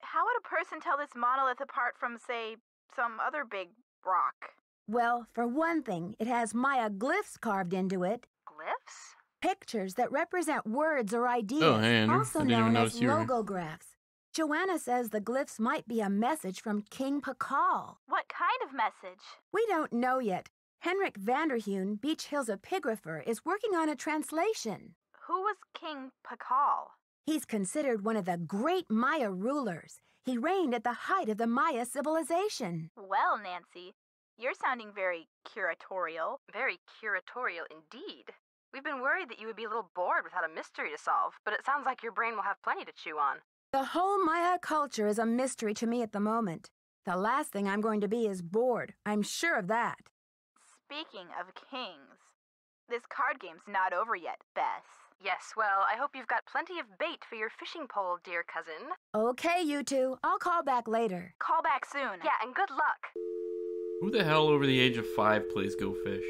how would a person tell this monolith apart from, say, some other big rock? Well, for one thing, it has Maya glyphs carved into it. Glyphs? Pictures that represent words or ideas, Oh, hey, Andrew. also I didn't even known as notice you were- logographs. Joanna says the glyphs might be a message from King Pakal. What kind of message? We don't know yet. Henrik Vanderheun, Beach Hill's epigrapher, is working on a translation. Who was King Pakal? He's considered one of the great Maya rulers. He reigned at the height of the Maya civilization. Well, Nancy, you're sounding very curatorial. Very curatorial indeed. We've been worried that you would be a little bored without a mystery to solve, but it sounds like your brain will have plenty to chew on. The whole Maya culture is a mystery to me at the moment. The last thing I'm going to be is bored. I'm sure of that. Speaking of kings, this card game's not over yet, Bess. Yes, well, I hope you've got plenty of bait for your fishing pole, dear cousin. Okay, you two. I'll call back later. Call back soon. Yeah, and good luck. Who the hell over the age of 5 plays Go Fish?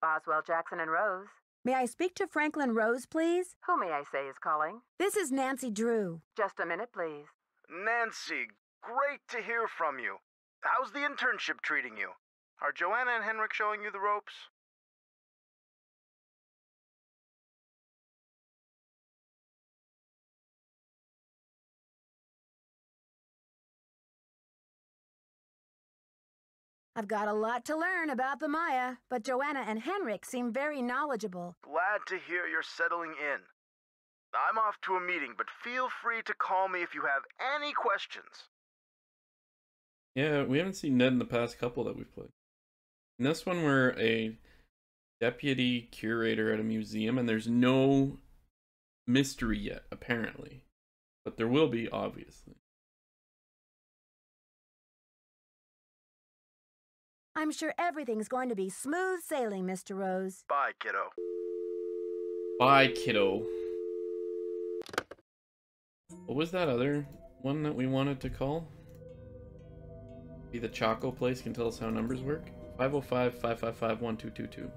Boswell, Jackson, and Rose. May I speak to Franklin Rose, please? Who may I say is calling? This is Nancy Drew. Just a minute, please. Nancy, great to hear from you. How's the internship treating you? Are Joanna and Henrik showing you the ropes? I've got a lot to learn about the Maya, but Joanna and Henrik seem very knowledgeable. Glad to hear you're settling in. I'm off to a meeting, but feel free to call me if you have any questions. Yeah, we haven't seen Ned in the past couple that we've played. In this one, we're a deputy curator at a museum, and there's no mystery yet, apparently. But there will be, obviously. I'm sure everything's going to be smooth sailing, Mr. Rose. Bye, kiddo. Bye, kiddo. What was that other one that we wanted to call? Be the Choco place can tell us how numbers work? 505-555-1222.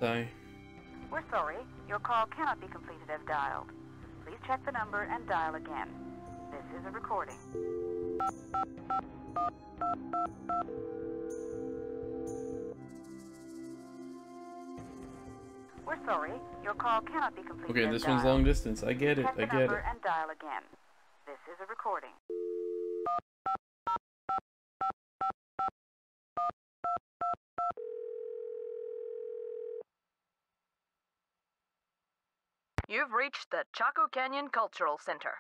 Die. We're sorry. Your call cannot be completed as dialed. Please check the number and dial again. This is a recording. We're sorry. Your call cannot be completed Okay, as this dialed. one's long distance. I get it. Check the I get number it. and dial again. This is a recording. You've reached the Chaco Canyon Cultural Center.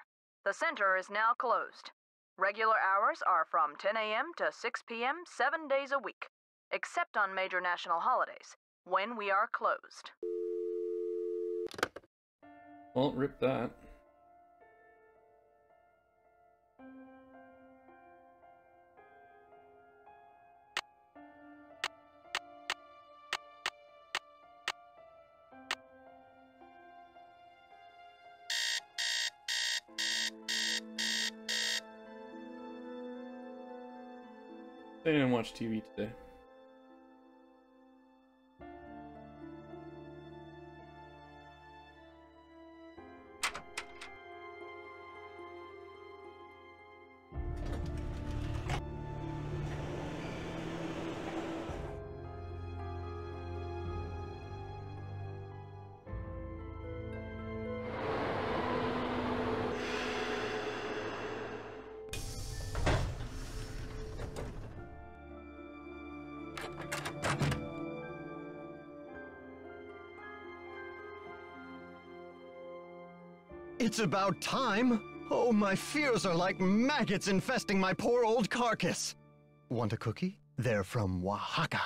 The center is now closed. Regular hours are from 10 a.m. to 6 p.m. 7 days a week, except on major national holidays, when we are closed. Well, rip that. I didn't watch TV today. It's about time! Oh, my fears are like maggots infesting my poor old carcass. Want a cookie? They're from Oaxaca.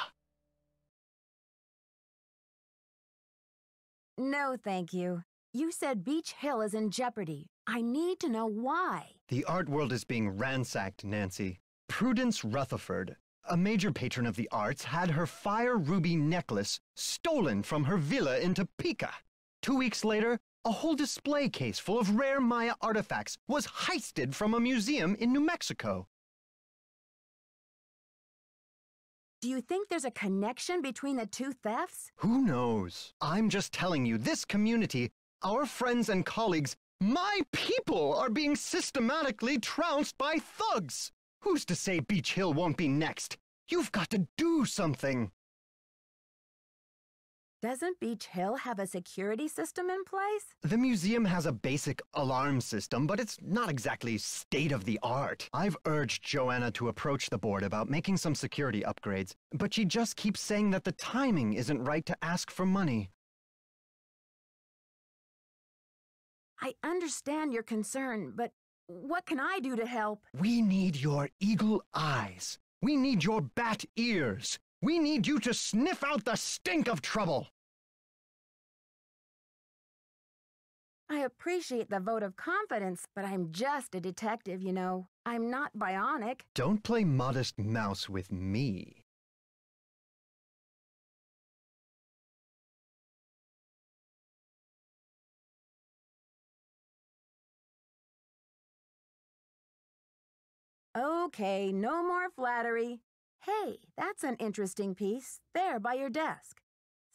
No, thank you. You said Beach Hill is in jeopardy. I need to know why. The art world is being ransacked, Nancy. Prudence Rutherford, a major patron of the arts, had her fire ruby necklace stolen from her villa in Topeka. 2 weeks later, a whole display case full of rare Maya artifacts was heisted from a museum in New Mexico. Do you think there's a connection between the two thefts? Who knows? I'm just telling you, this community, our friends and colleagues, my people are being systematically trounced by thugs. Who's to say Beach Hill won't be next? You've got to do something. Doesn't Beach Hill have a security system in place? The museum has a basic alarm system, but it's not exactly state-of-the-art. I've urged Joanna to approach the board about making some security upgrades, but she just keeps saying that the timing isn't right to ask for money. I understand your concern, but what can I do to help? We need your eagle eyes. We need your bat ears. We need you to sniff out the stink of trouble. I appreciate the vote of confidence, but I'm just a detective, you know. I'm not bionic. Don't play modest mouse with me. Okay, no more flattery. Hey, that's an interesting piece, there by your desk.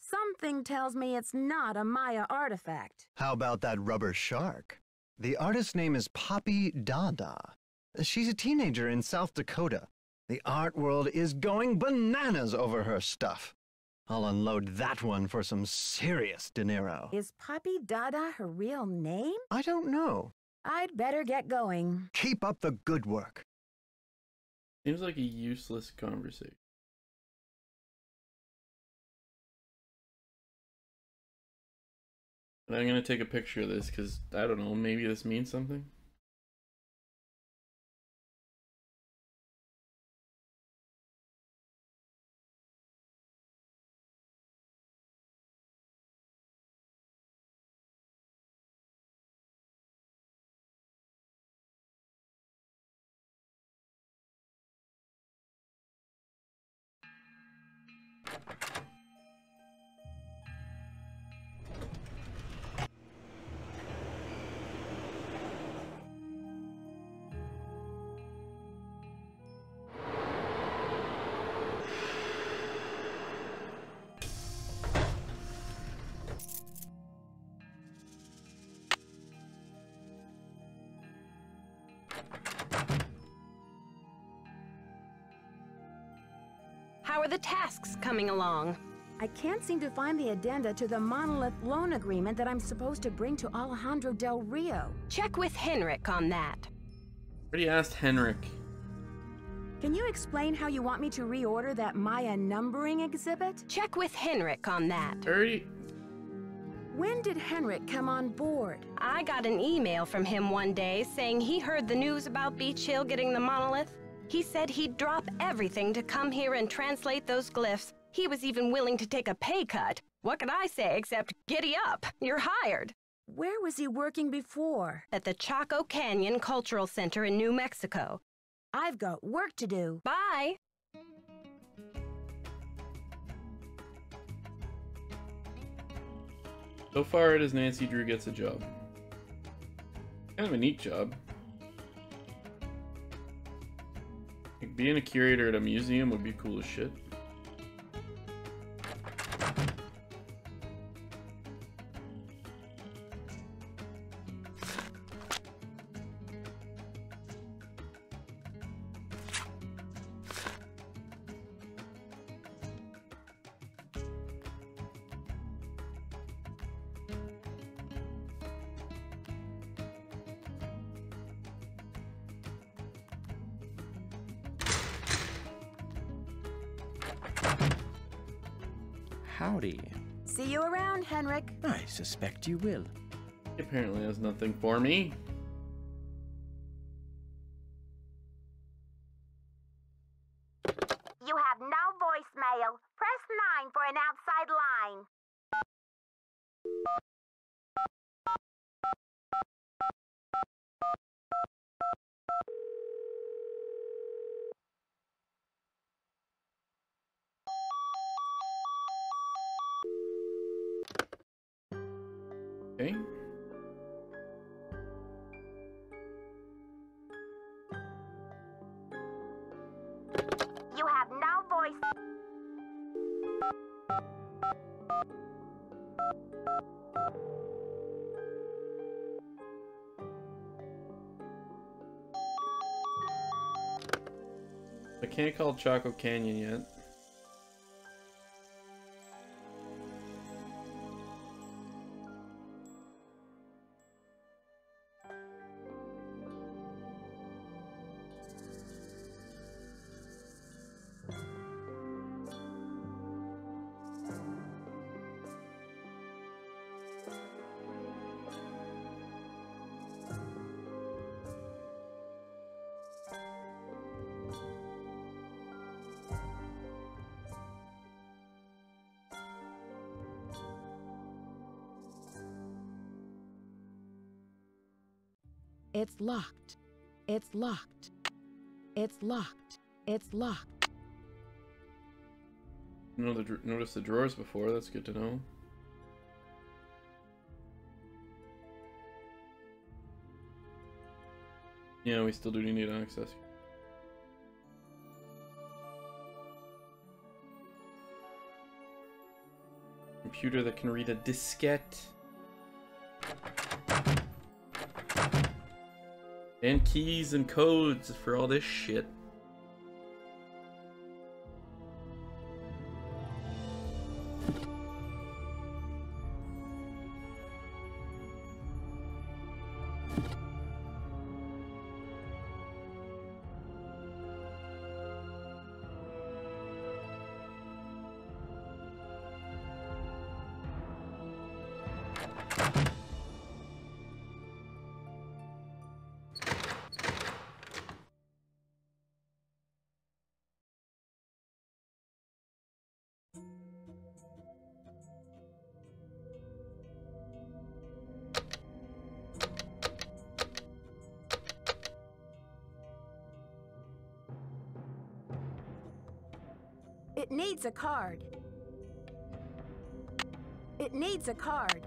Something tells me it's not a Maya artifact. How about that rubber shark? The artist's name is Poppy Dada. She's a teenager in South Dakota. The art world is going bananas over her stuff. I'll unload that one for some serious dinero. Is Poppy Dada her real name? I don't know. I'd better get going. Keep up the good work. Seems like a useless conversation. But I'm gonna take a picture of this because I don't know, maybe this means something. for the tasks coming along. I can't seem to find the addenda to the monolith loan agreement that I'm supposed to bring to Alejandro Del Rio. Check with Henrik on that. Already asked Henrik. Can you explain how you want me to reorder that Maya numbering exhibit? Check with Henrik on that. Already. When did Henrik come on board? I got an email from him one day saying he heard the news about Beach Hill getting the monolith. He said he'd drop everything to come here and translate those glyphs. He was even willing to take a pay cut. What could I say except giddy up, you're hired. Where was he working before? At the Chaco Canyon Cultural Center in New Mexico. I've got work to do. Bye. So far, it is Nancy Drew gets a job. Kind of a neat job. Like, being a curator at a museum would be cool as shit. Howdy. See you around, Henrik. I suspect you will. He apparently has nothing for me. You have no voicemail. Press 9 for an outside line. Okay. You have no voice. I can't call Chaco Canyon yet. It's locked. It's locked. It's locked. It's locked. Notice the drawers before, that's good to know. Yeah, we still do need access. Computer that can read a diskette. And keys and codes for all this shit. It needs a card. It needs a card.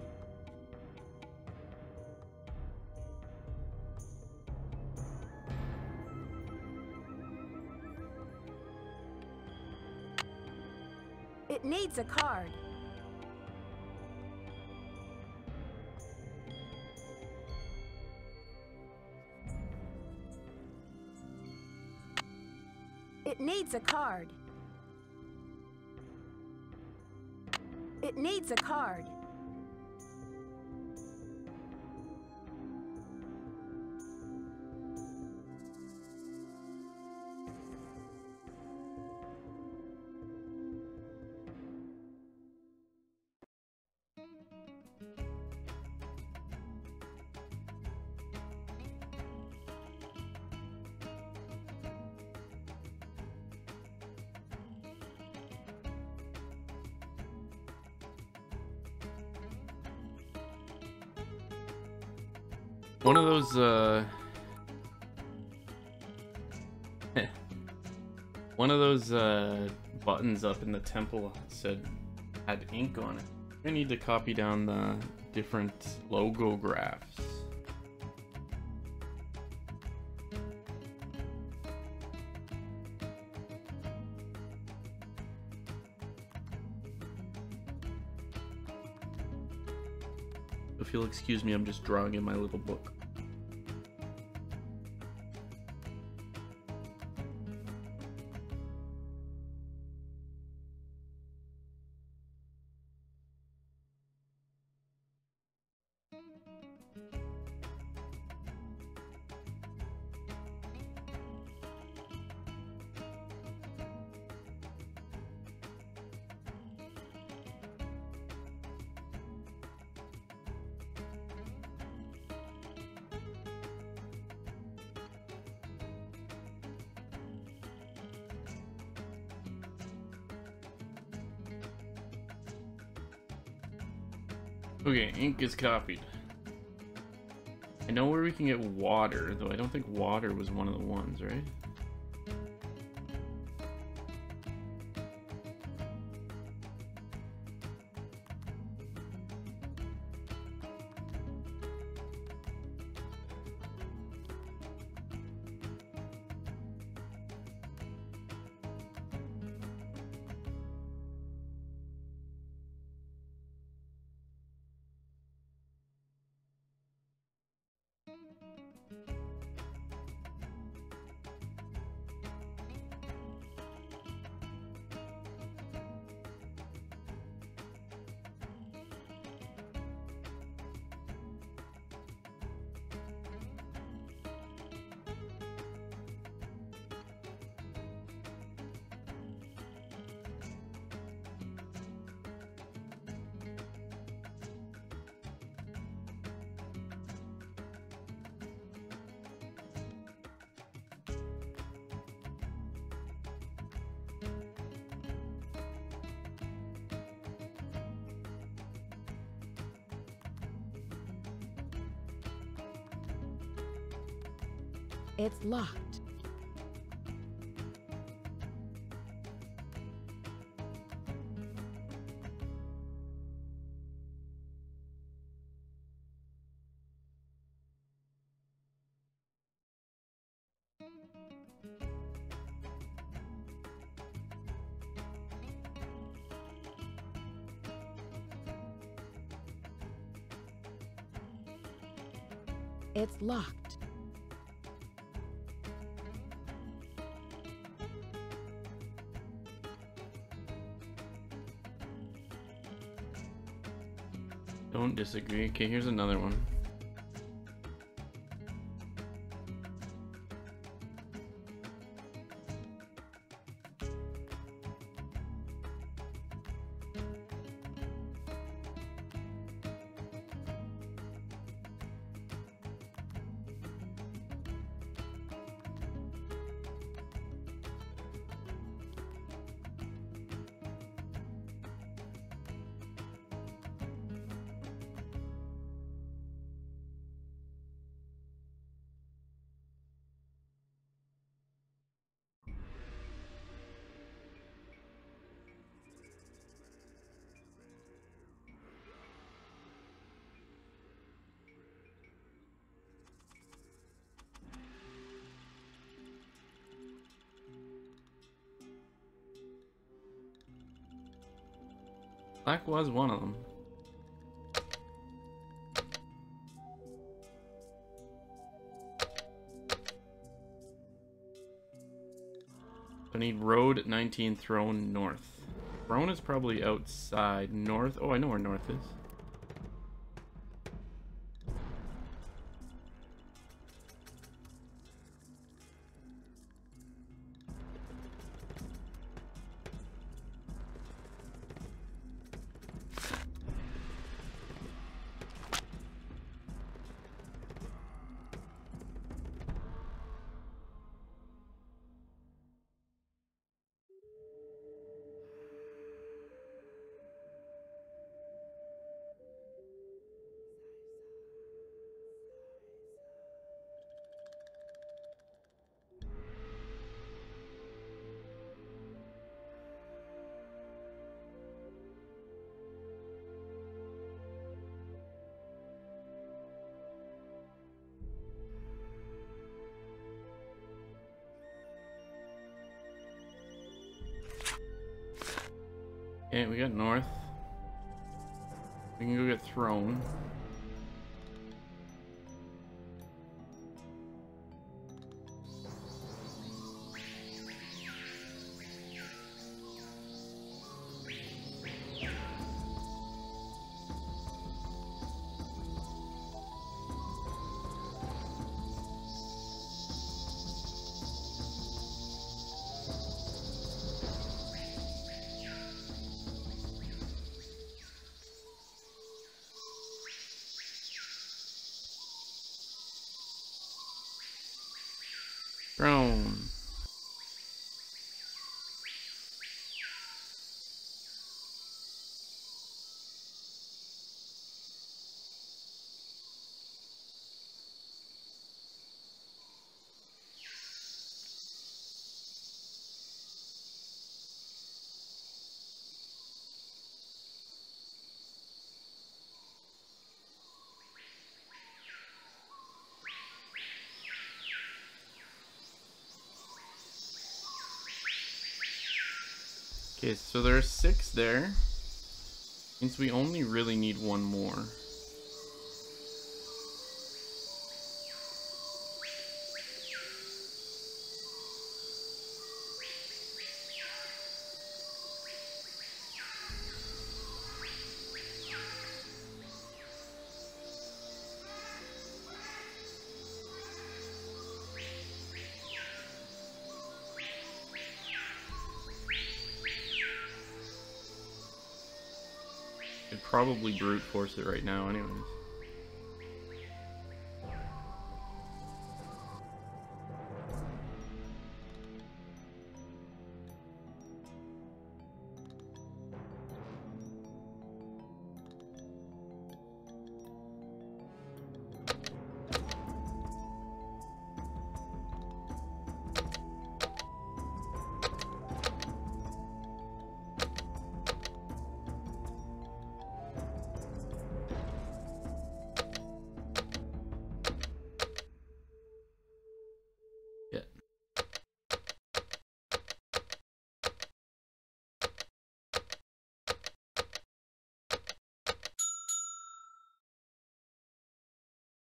It needs a card. It needs a card. It needs a card. One of those, one of those, buttons up in the temple had ink on it. I need to copy down the different logo graphs. If you'll excuse me, I'm just drawing in my little book. Okay, ink is copied. I know where we can get water, though I don't think water was one of the ones, right? It's locked. It's locked. Don't disagree. Okay, here's another one. Black was one of them. I need road 19 thrown north. Throne is probably outside. North. Oh, I know where north is. Okay, we got north. We can go get throne. Throne. Okay, so there are 6 there. Means we only really need 1 more. Could probably brute force it right now anyways.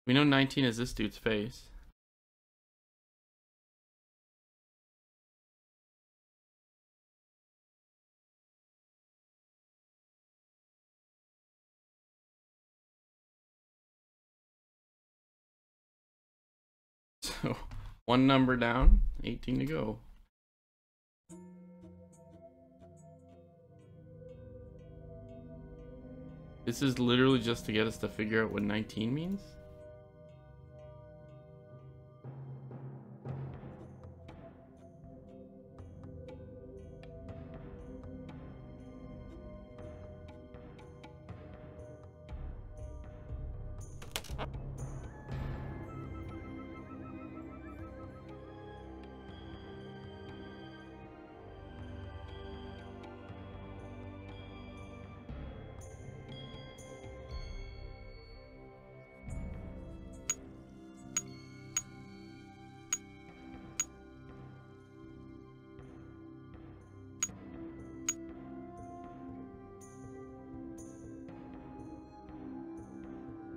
We know 19 is this dude's face. So, 1 number down, 18 to go. This is literally just to get us to figure out what 19 means?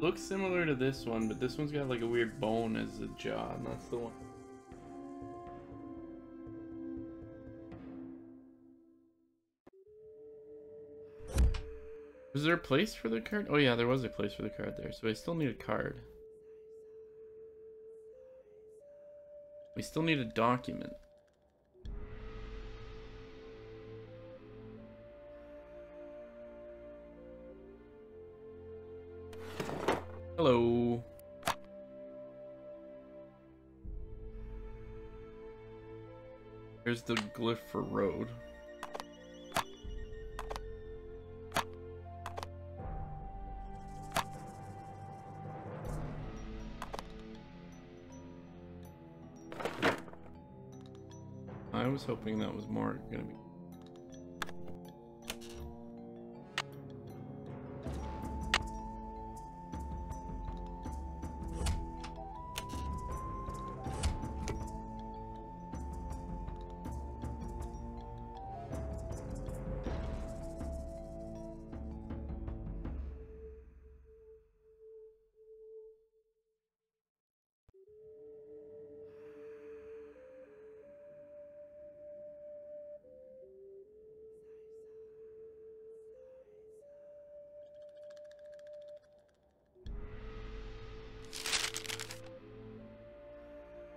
Looks similar to this one, but this one's got like a weird bone as a jaw, and that's the one. Was there a place for the card? Oh yeah, there was a place for the card there, so I still need a card. We still need a document. Hello. Here's the glyph for road. I was hoping that was more gonna be.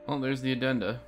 Oh, there's the addenda.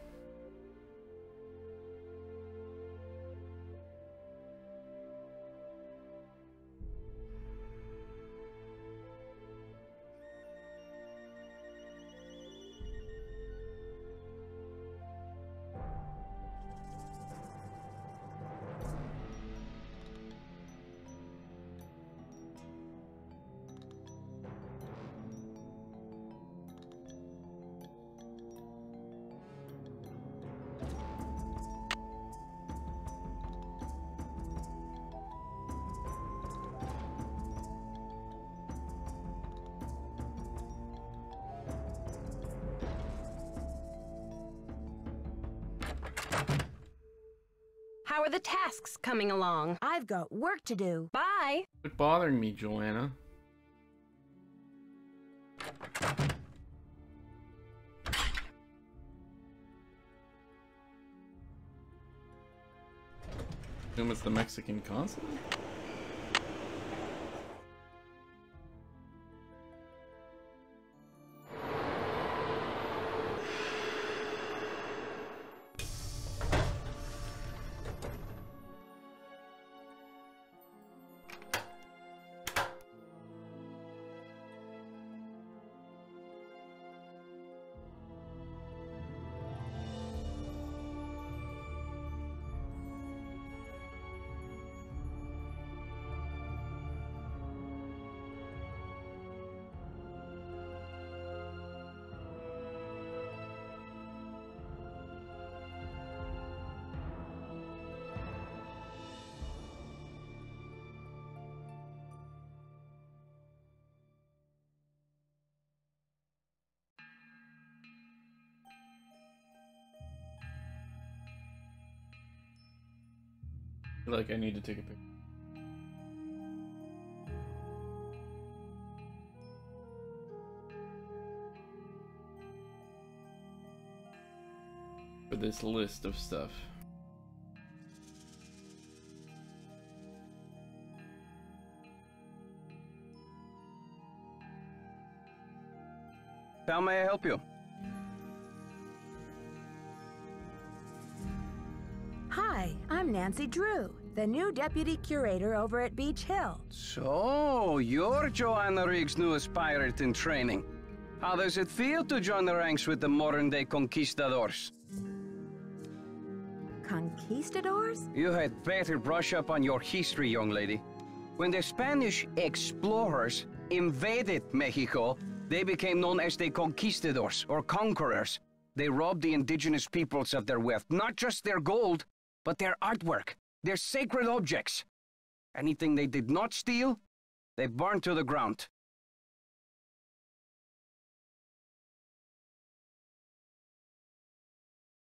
How are the tasks coming along? I've got work to do. Bye. Quit bothering me, Joanna. Assume it's the Mexican consulate? I feel like I need to take a picture. For this list of stuff. How may I help you? Hi, I'm Nancy Drew, the new deputy curator over at Beach Hill. So, you're Joanna Riggs' newest pirate in training. How does it feel to join the ranks with the modern-day conquistadors? Conquistadors? You had better brush up on your history, young lady. When the Spanish explorers invaded Mexico, they became known as the conquistadors, or conquerors. They robbed the indigenous peoples of their wealth, not just their gold, but their artwork, their sacred objects. Anything they did not steal, they burned to the ground.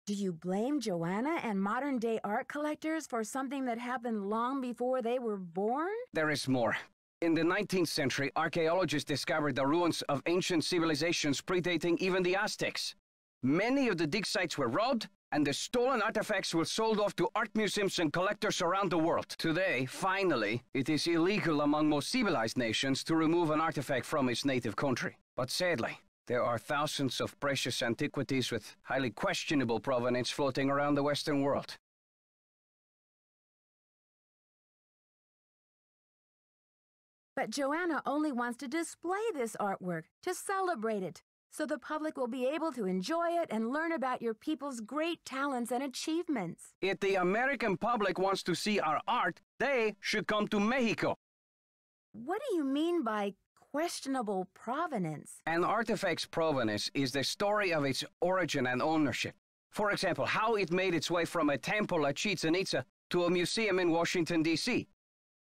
Do you blame Joanna and modern-day art collectors for something that happened long before they were born? There is more. In the 19th century, archaeologists discovered the ruins of ancient civilizations predating even the Aztecs. Many of the dig sites were robbed, and the stolen artifacts were sold off to art museums and collectors around the world. Today, finally, it is illegal among most civilized nations to remove an artifact from its native country. But sadly, there are thousands of precious antiquities with highly questionable provenance floating around the Western world. But Joanna only wants to display this artwork, to celebrate it, so the public will be able to enjoy it and learn about your people's great talents and achievements. If the American public wants to see our art, they should come to Mexico. What do you mean by questionable provenance? An artifact's provenance is the story of its origin and ownership. For example, how it made its way from a temple at Chichen Itza to a museum in Washington, D.C.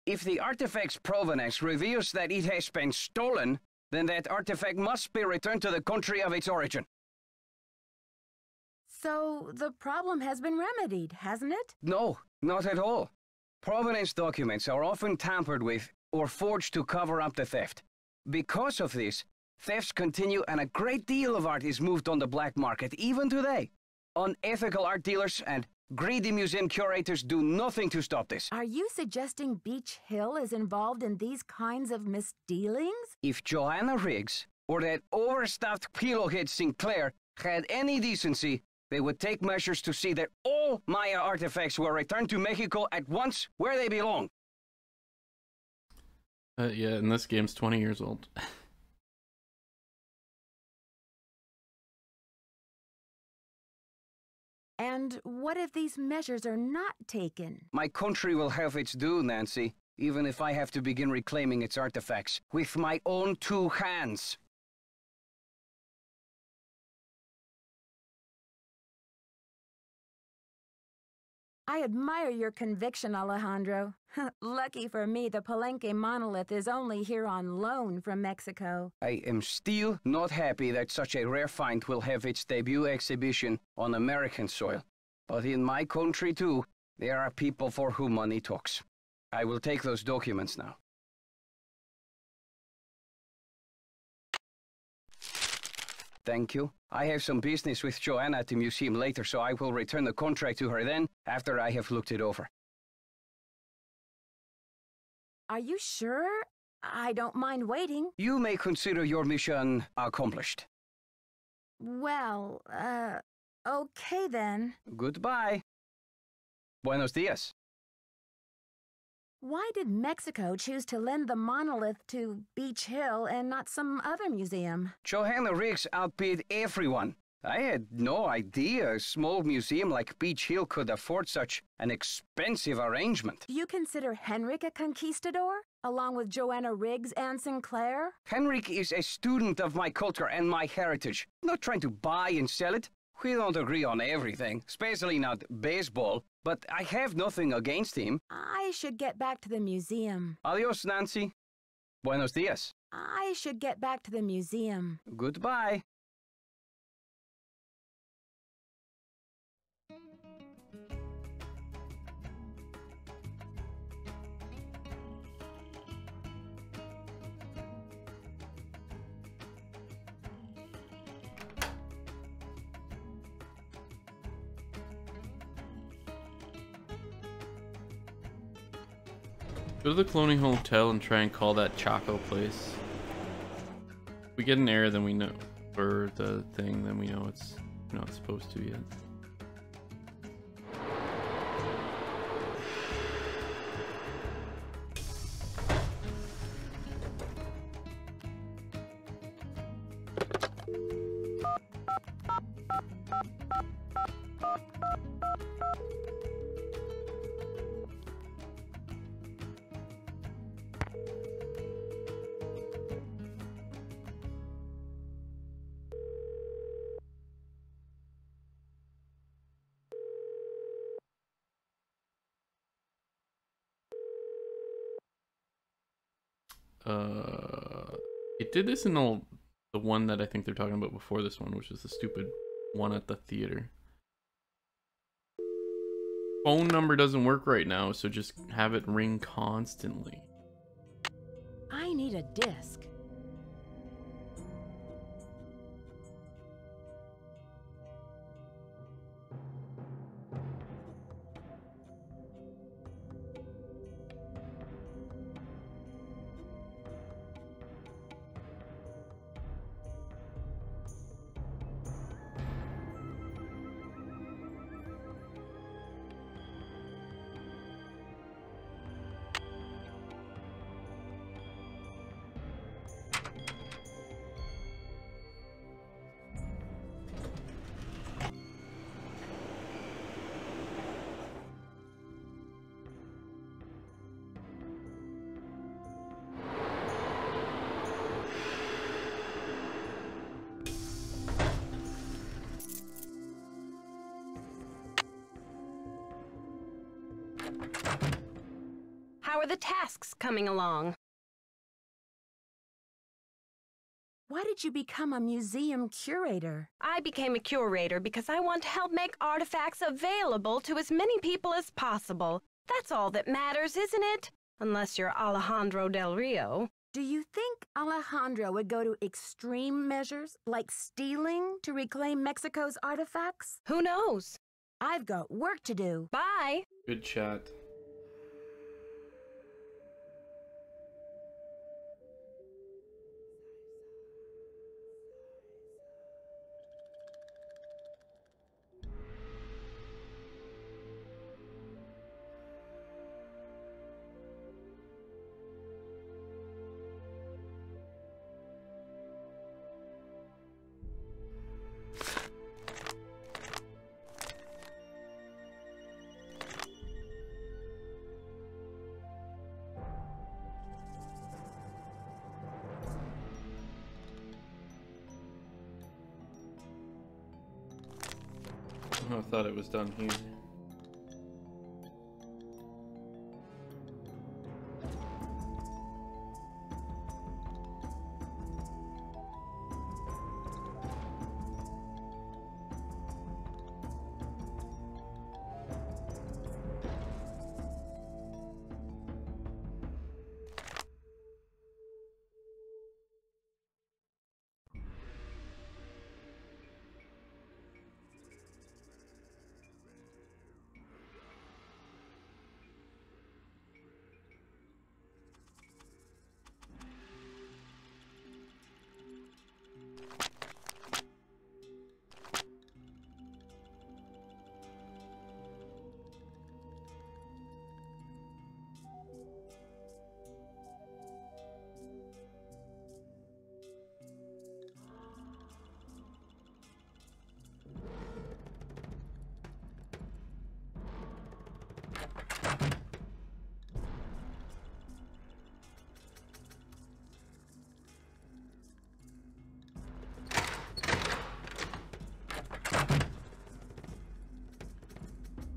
If the artifact's provenance reveals that it has been stolen, then that artifact must be returned to the country of its origin. So the problem has been remedied, hasn't it? No, not at all. Provenance documents are often tampered with or forged to cover up the theft. Because of this, thefts continue and a great deal of art is moved on the black market, even today. Unethical art dealers and greedy museum curators do nothing to stop this. Are you suggesting Beach Hill is involved in these kinds of misdealings? If Joanna Riggs or that overstuffed pillowhead Sinclair had any decency, they would take measures to see that all Maya artifacts were returned to Mexico at once where they belong. Yeah, and this game's 20 years old. And what if these measures are not taken? My country will have its due, Nancy, even if I have to begin reclaiming its artifacts with my own 2 hands. I admire your conviction, Alejandro. Lucky for me, the Palenque monolith is only here on loan from Mexico. I am still not happy that such a rare find will have its debut exhibition on American soil. But in my country, too, there are people for whom money talks. I will take those documents now. Thank you. I have some business with Joanna at the museum later, so I will return the contract to her then, after I have looked it over. Are you sure? I don't mind waiting. You may consider your mission accomplished. Well, okay then. Goodbye. Buenos dias. Why did Mexico choose to lend the monolith to Beach Hill and not some other museum? Joanna Riggs outbid everyone. I had no idea a small museum like Beach Hill could afford such an expensive arrangement. Do you consider Henrik a conquistador, along with Joanna Riggs and Sinclair? Henrik is a student of my culture and my heritage, not trying to buy and sell it. We don't agree on everything, especially not baseball, but I have nothing against him. I should get back to the museum. Adios, Nancy. Buenos dias. I should get back to the museum. Goodbye. Go to the cloning hotel and try and call that Choco place. If we get an error, then we know, or the thing, then we know it's not supposed to yet. It did this in the one that I think they're talking about before this one, which is the stupid one at the theater. Phone number doesn't work right now, so just have it ring constantly. I need a disc. are the tasks coming along? Why did you become a museum curator? I became a curator because I want to help make artifacts available to as many people as possible. That's all that matters, isn't it? Unless you're Alejandro Del Rio. Do you think Alejandro would go to extreme measures, like stealing, to reclaim Mexico's artifacts? Who knows? I've got work to do. Bye. Good chat. I thought it was done here.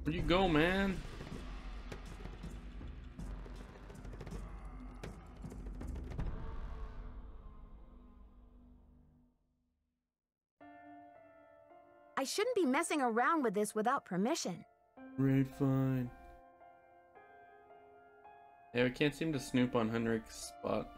Where'd you go, man? I shouldn't be messing around with this without permission. Right, fine. Yeah, we can't seem to snoop on Henrik's spot.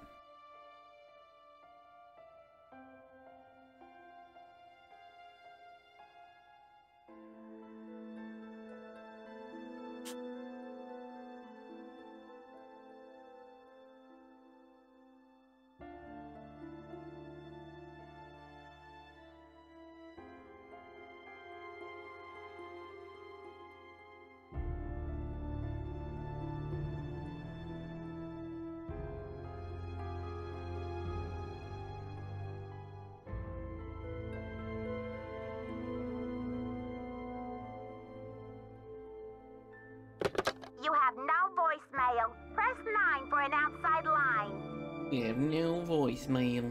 You have no voicemail. Press 9 for an outside line. You have no voicemail.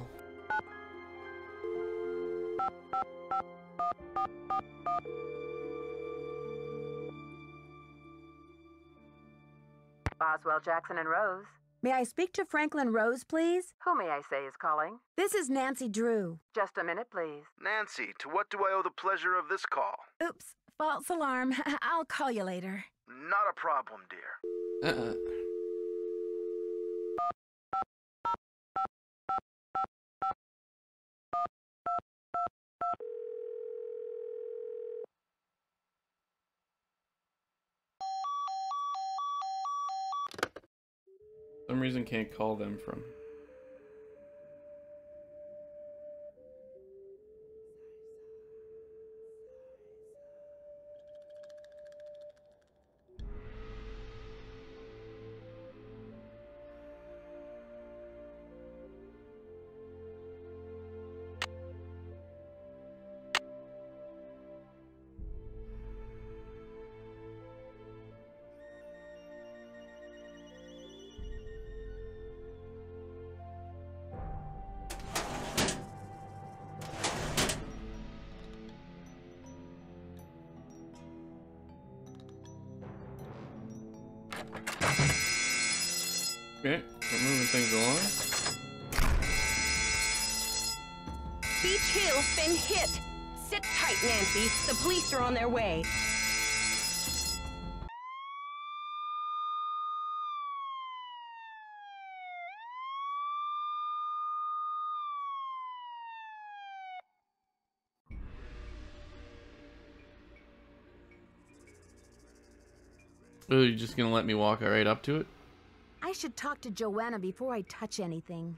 Boswell, Jackson, and Rose. May I speak to Franklin Rose, please? Who may I say is calling? This is Nancy Drew. Just a minute, please. Nancy, to what do I owe the pleasure of this call? Oops, false alarm. I'll call you later. Not a problem, dear. For some reason can't call them from. Okay, we're moving things along. Beach Hill's been hit. Sit tight, Nancy. The police are on their way. Oh, you're just gonna let me walk right up to it? I should talk to Joanna before I touch anything.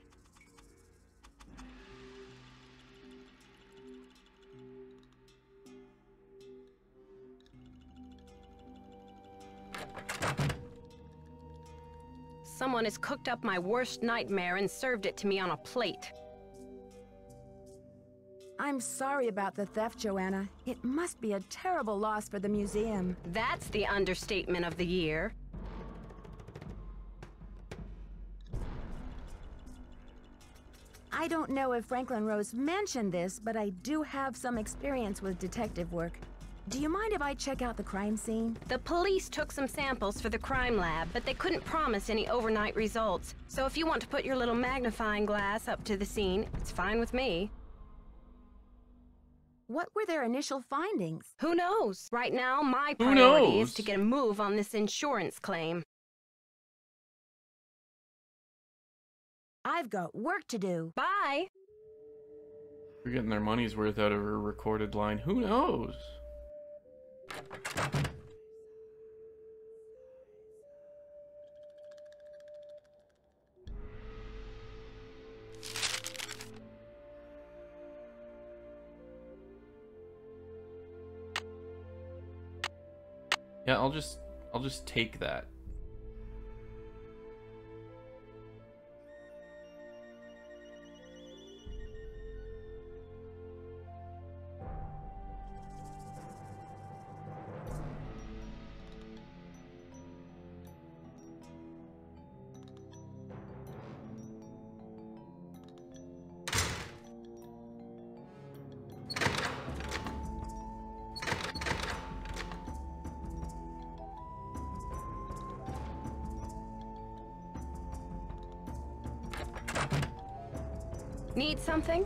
Someone has cooked up my worst nightmare and served it to me on a plate. I'm sorry about the theft, Joanna. It must be a terrible loss for the museum. That's the understatement of the year. I don't know if Franklin Rose mentioned this, but I do have some experience with detective work. Do you mind if I check out the crime scene? The police took some samples for the crime lab, but they couldn't promise any overnight results. So if you want to put your little magnifying glass up to the scene, it's fine with me. What were their initial findings? Who knows? Right now, my priority is to get a move on this insurance claim. I've got work to do. Bye! We're getting their money's worth out of her recorded line. Who knows? Yeah, I'll just take that. Need something?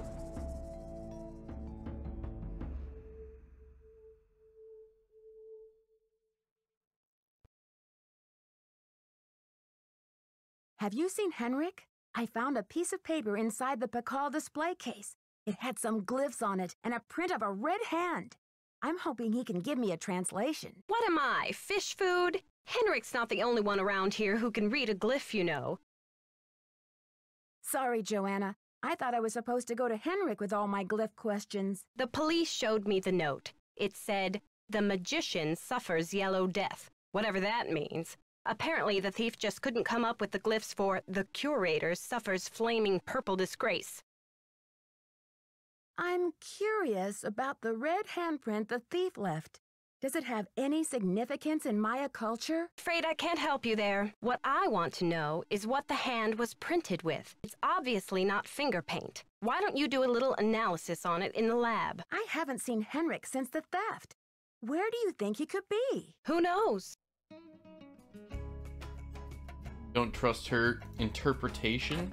Have you seen Henrik? I found a piece of paper inside the Pakal display case. It had some glyphs on it and a print of a red hand. I'm hoping he can give me a translation. What am I, fish food? Henrik's not the only one around here who can read a glyph, you know. Sorry, Joanna. I thought I was supposed to go to Henrik with all my glyph questions. The police showed me the note. It said, "The magician suffers yellow death," whatever that means. Apparently, the thief just couldn't come up with the glyphs for "The curator suffers flaming purple disgrace." I'm curious about the red handprint the thief left. Does it have any significance in Maya culture? Afraid I can't help you there. What I want to know is what the hand was printed with. It's obviously not finger paint. Why don't you do a little analysis on it in the lab? I haven't seen Henrik since the theft. Where do you think he could be? Who knows? Don't trust her interpretation?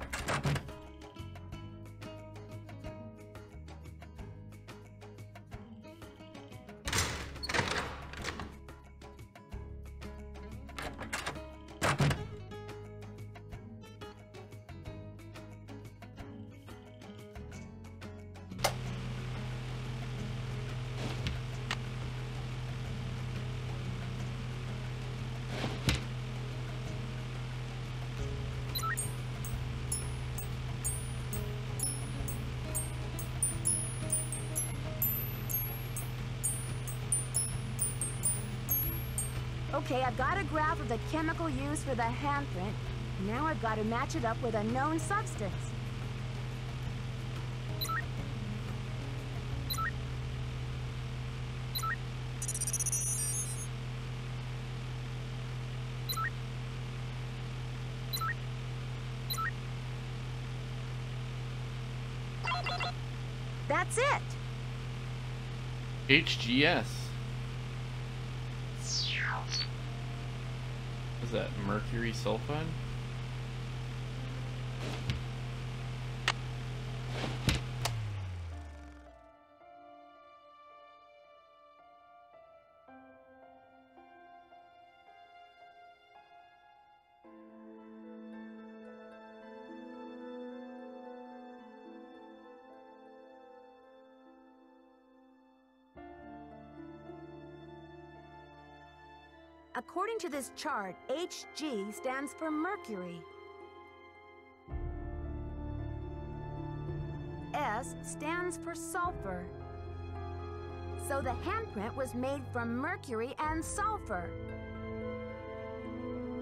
Okay, I've got a graph of the chemical used for the handprint. Now I've got to match it up with a known substance. That's it. HGS. Is that mercury sulfide? According to this chart, HG stands for Mercury. S stands for sulfur. So the handprint was made from mercury and sulfur.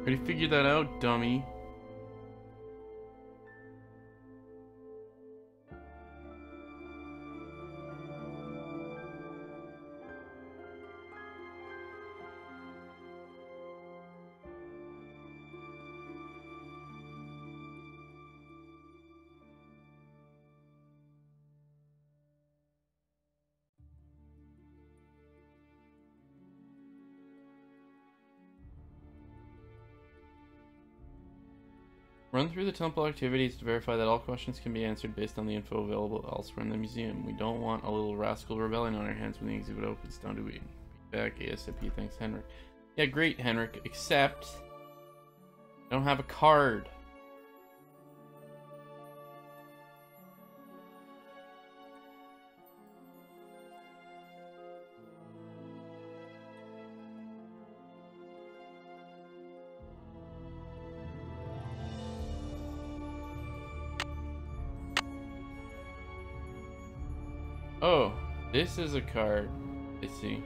Already figured that out, dummy. Run through the temple activities to verify that all questions can be answered based on the info available elsewhere in the museum. We don't want a little rascal rebelling on our hands when the exhibit opens. Down to we. Be back ASAP. Thanks, Henrik. Yeah, great, Henrik. Except I don't have a card. Oh, this is a card. I see.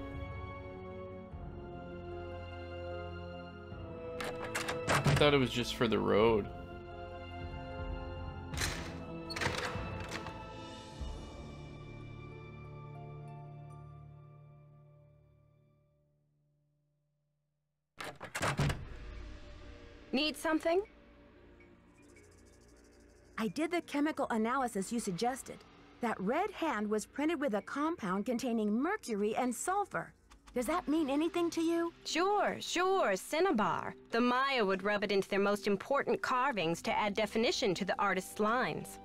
I thought it was just for the road. Need something? I did the chemical analysis you suggested. That red hand was printed with a compound containing mercury and sulfur. Does that mean anything to you? Sure, cinnabar. The Maya would rub it into their most important carvings to add definition to the artist's lines.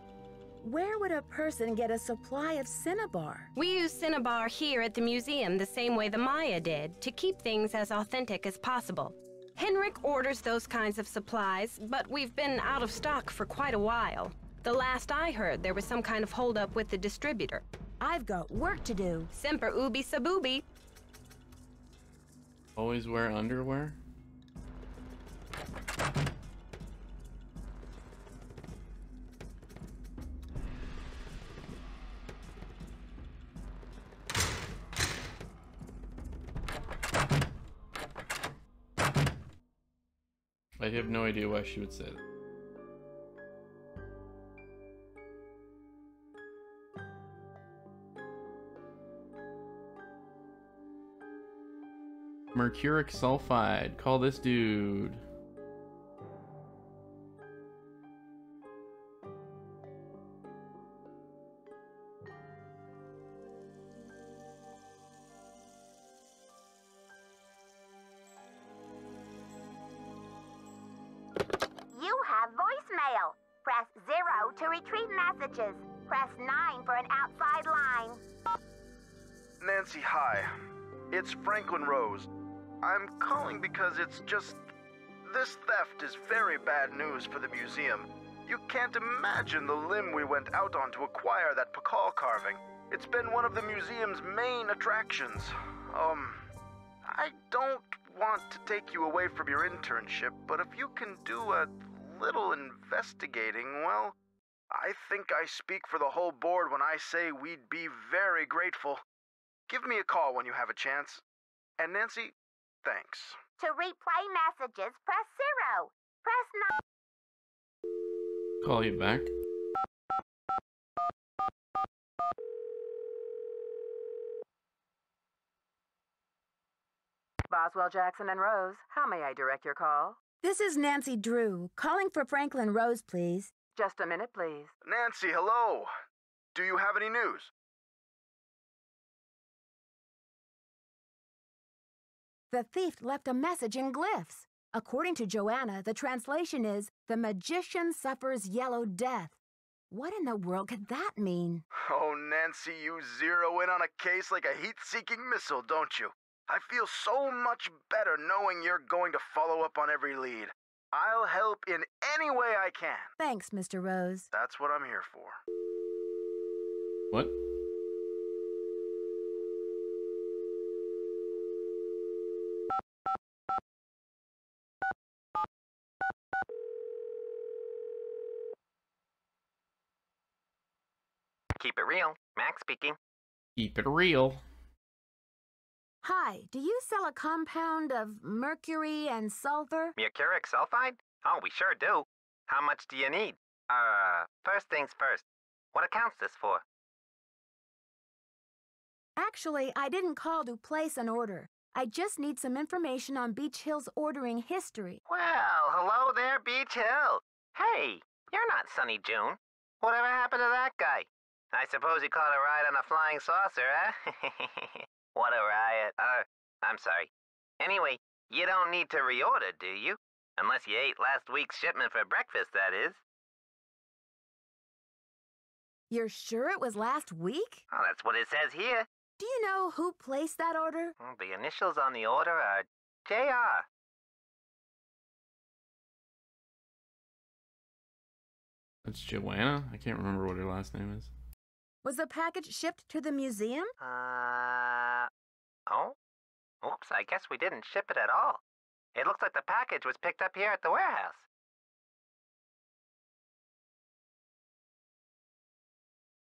Where would a person get a supply of cinnabar? We use cinnabar here at the museum the same way the Maya did, to keep things as authentic as possible. Henrik orders those kinds of supplies, but we've been out of stock for quite a while. The last I heard, there was some kind of holdup with the distributor. I've got work to do. Semper ubi sub ubi. Always wear underwear? I have no idea why she would say that. Mercuric sulfide. Call this dude. You have voicemail. Press 0 to retrieve messages. Press 9 for an outside line. Nancy, hi. It's Franklin Rose. I'm calling because it's just... This theft is very bad news for the museum. You can't imagine the limb we went out on to acquire that Pakal carving. It's been one of the museum's main attractions. I don't want to take you away from your internship, but if you can do a little investigating, well, I think I speak for the whole board when I say we'd be very grateful. Give me a call when you have a chance. And Nancy, thanks. To replay messages, press 0. Press 9. Call you back. Boswell, Jackson, and Rose, how may I direct your call? This is Nancy Drew, calling for Franklin Rose, please. Just a minute, please. Nancy, hello. Do you have any news? The thief left a message in glyphs. According to Joanna, the translation is, "The magician suffers yellow death." What in the world could that mean? Oh, Nancy, you zero in on a case like a heat-seeking missile, don't you? I feel so much better knowing you're going to follow up on every lead. I'll help in any way I can. Thanks, Mr. Rose. That's what I'm here for. What? Keep it real. Max speaking. Keep it real. Hi, do you sell a compound of mercury and sulfur? Mercuric sulfide? Oh, we sure do. How much do you need? First things first. What account's this for? Actually, I didn't call to place an order. I just need some information on Beach Hill's ordering history. Well, hello there, Beach Hill. Hey, you're not Sunny June. Whatever happened to that guy? I suppose he caught a ride on a flying saucer, huh? What a riot. I'm sorry. Anyway, you don't need to reorder, do you? Unless you ate last week's shipment for breakfast, that is. You're sure it was last week? Oh, that's what it says here. Do you know who placed that order? The initials on the order are JR. That's Joanna? I can't remember what her last name is. Was the package shipped to the museum? Oh? Oops, I guess we didn't ship it at all. It looks like the package was picked up here at the warehouse.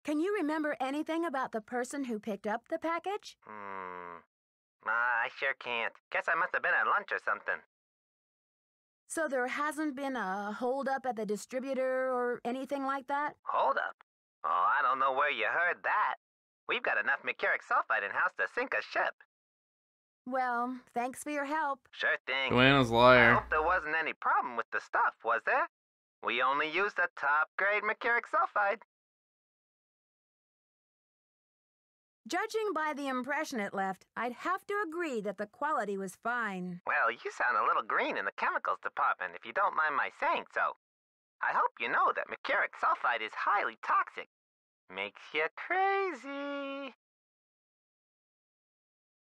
Can you remember anything about the person who picked up the package? I sure can't. Guess I must have been at lunch or something. So there hasn't been a hold-up at the distributor or anything like that? Hold up? Oh, I don't know where you heard that. We've got enough mercuric sulfide in-house to sink a ship. Well, thanks for your help. Sure thing. Joanna's I liar. hope there wasn't any problem with the stuff, was there? We only used the top-grade mercuric sulfide. Judging by the impression it left, I'd have to agree that the quality was fine. Well, you sound a little green in the chemicals department, if you don't mind my saying so. I hope you know that mercuric sulfide is highly toxic. Makes you crazy.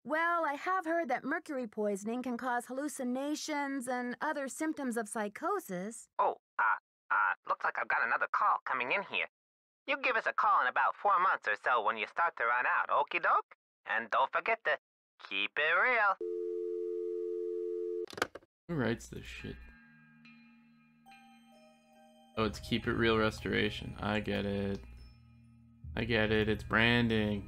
Well, I have heard that mercury poisoning can cause hallucinations and other symptoms of psychosis. Oh, looks like I've got another call coming in here. You give us a call in about 4 months or so when you start to run out, okie doke? And don't forget to keep it real. Who writes this shit? Oh, it's Keep It Real Restoration. I get it. I get it. It's branding.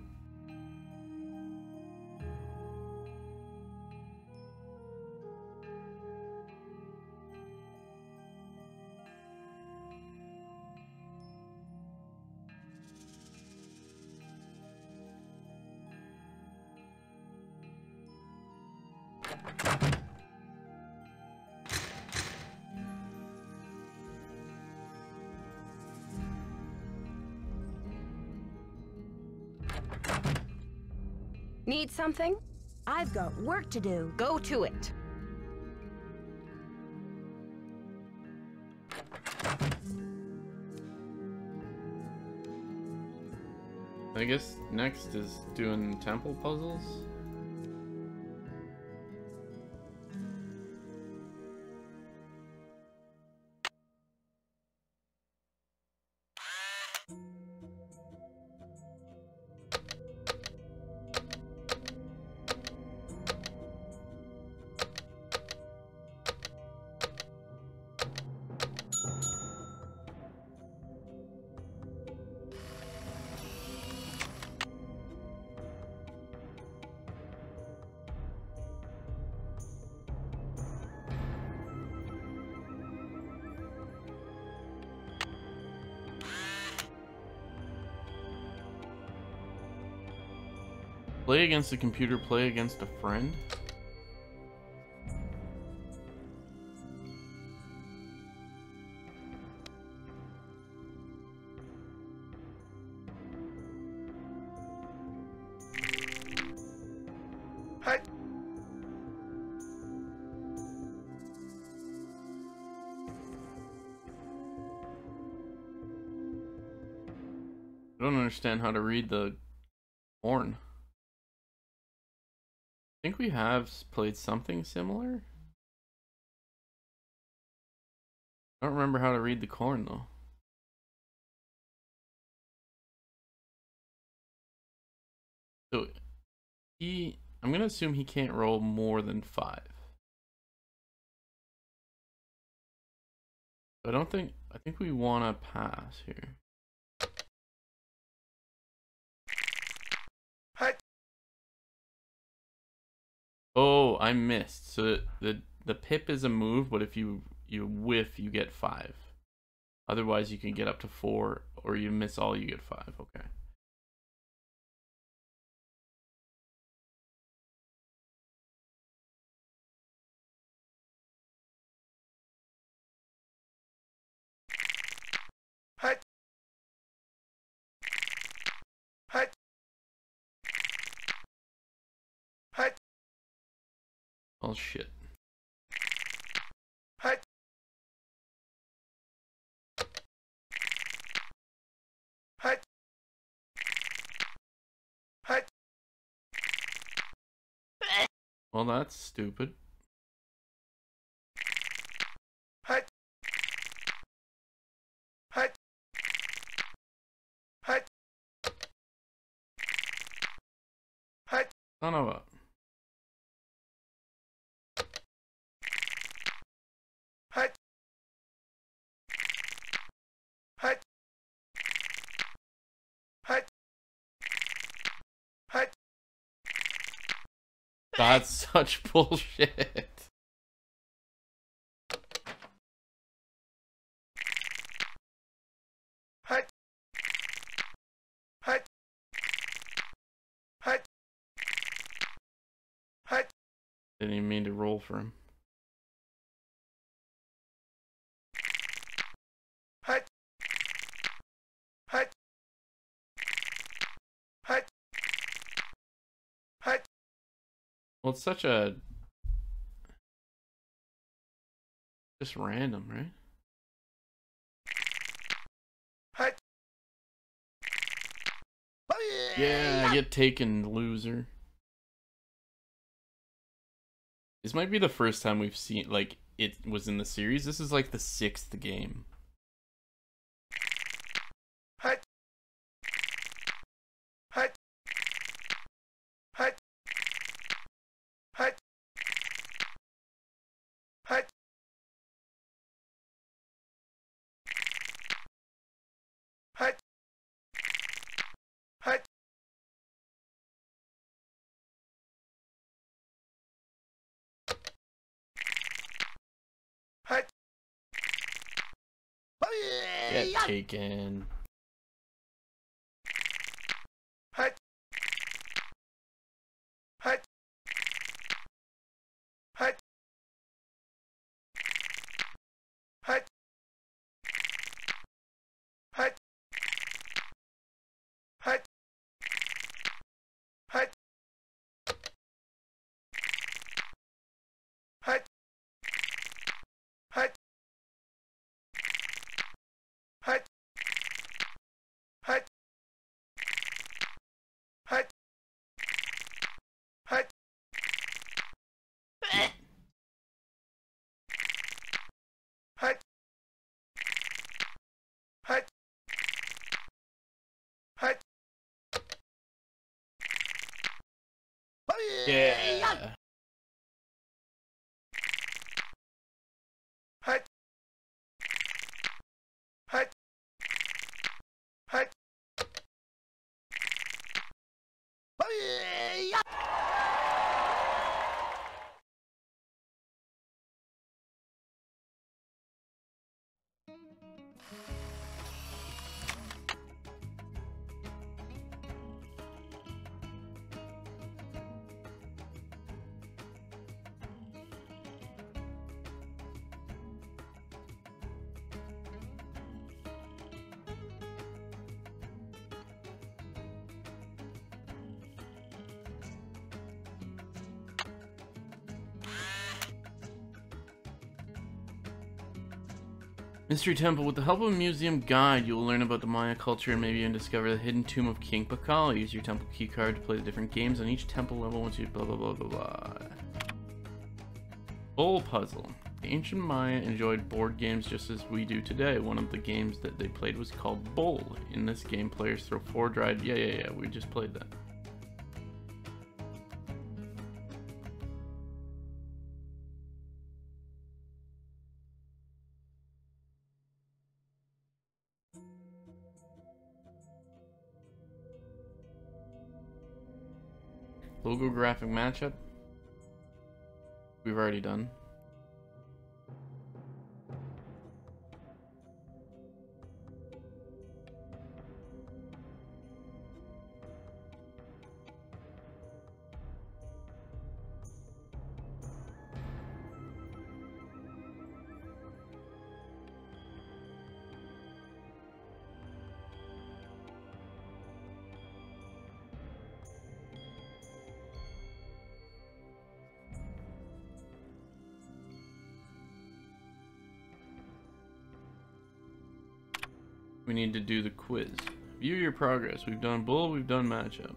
Need something? I've got work to do. Go to it. I guess next is doing temple puzzles. Play against a computer, play against a friend? Hey! I don't understand how to read the horn. I think we have played something similar. I don't remember how to read the corn though. So I'm gonna assume he can't roll more than 5. I think we wanna pass here. Oh, I missed. So the pip is a move, but if you whiff, you get 5. Otherwise, you can get up to 4, or you miss all, you get 5. Okay. Oh shit. Well, that's stupid. Son of a... That's such bullshit. Didn't even mean to roll for him. Well, it's such a... just random, right? Yeah, get taken, loser. This might be the first time we've seen, like, it was in the series. This is like the 6th game. Get taken. Yeah. Mystery Temple. With the help of a museum guide, you will learn about the Maya culture and maybe even discover the hidden tomb of King Pakal. Use your temple key card to play the different games on each temple level once you blah blah blah blah blah. Bowl puzzle. The ancient Maya enjoyed board games just as we do today. One of the games that they played was called Bowl. In this game, players throw 4 dried... Yeah, we just played that. Logo graphic matchup. We've already done. We need to do the quiz. View your progress. We've done bull, we've done matchup.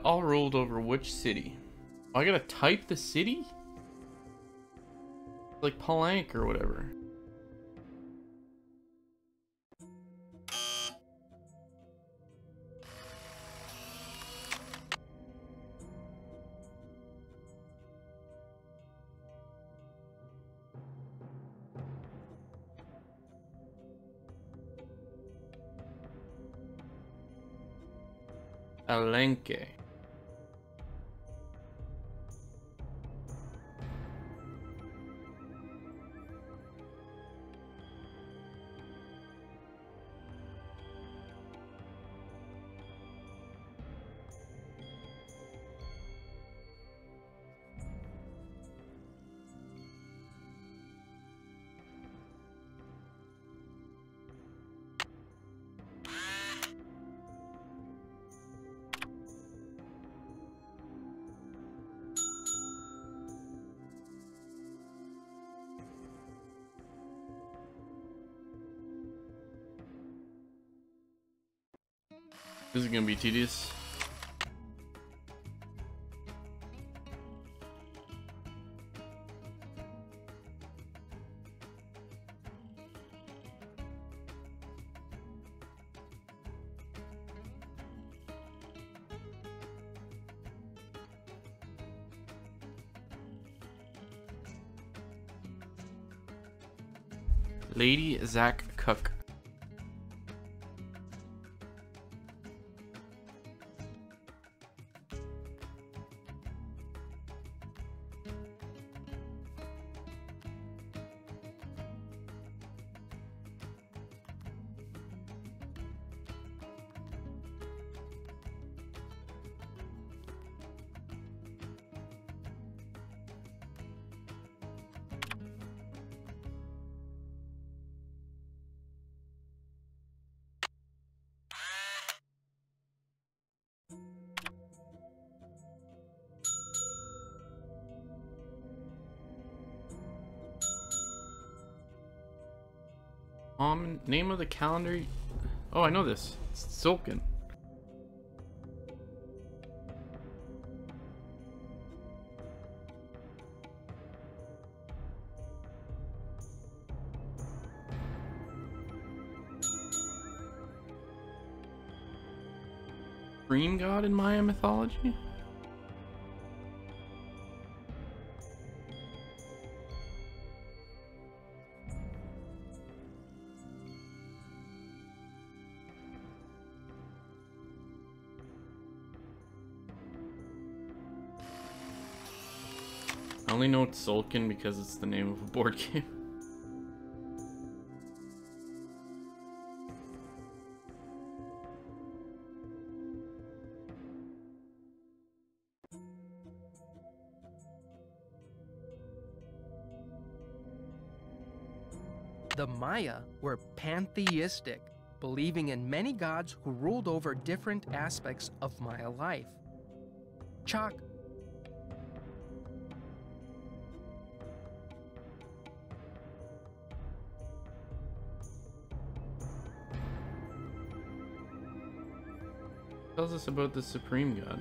All rolled over which city? Oh, I gotta type the city? Like Palank or whatever. Palenque. This is gonna be tedious. Lady Zach Cook. Name of the calendar. Oh, I know this. It's Tzolk'in. Dream god in Maya mythology? I only know it's Tzolk'in because it's the name of a board game. The Maya were pantheistic, believing in many gods who ruled over different aspects of Maya life. Chalk. Tells us about the Supreme God.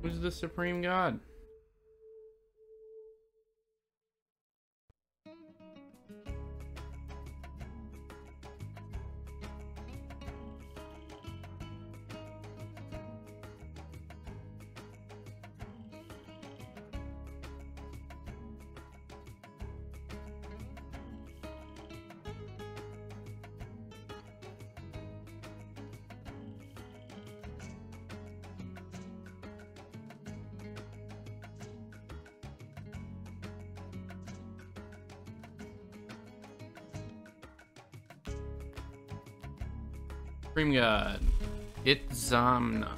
Who's the Supreme God? Supreme God. Itzamna.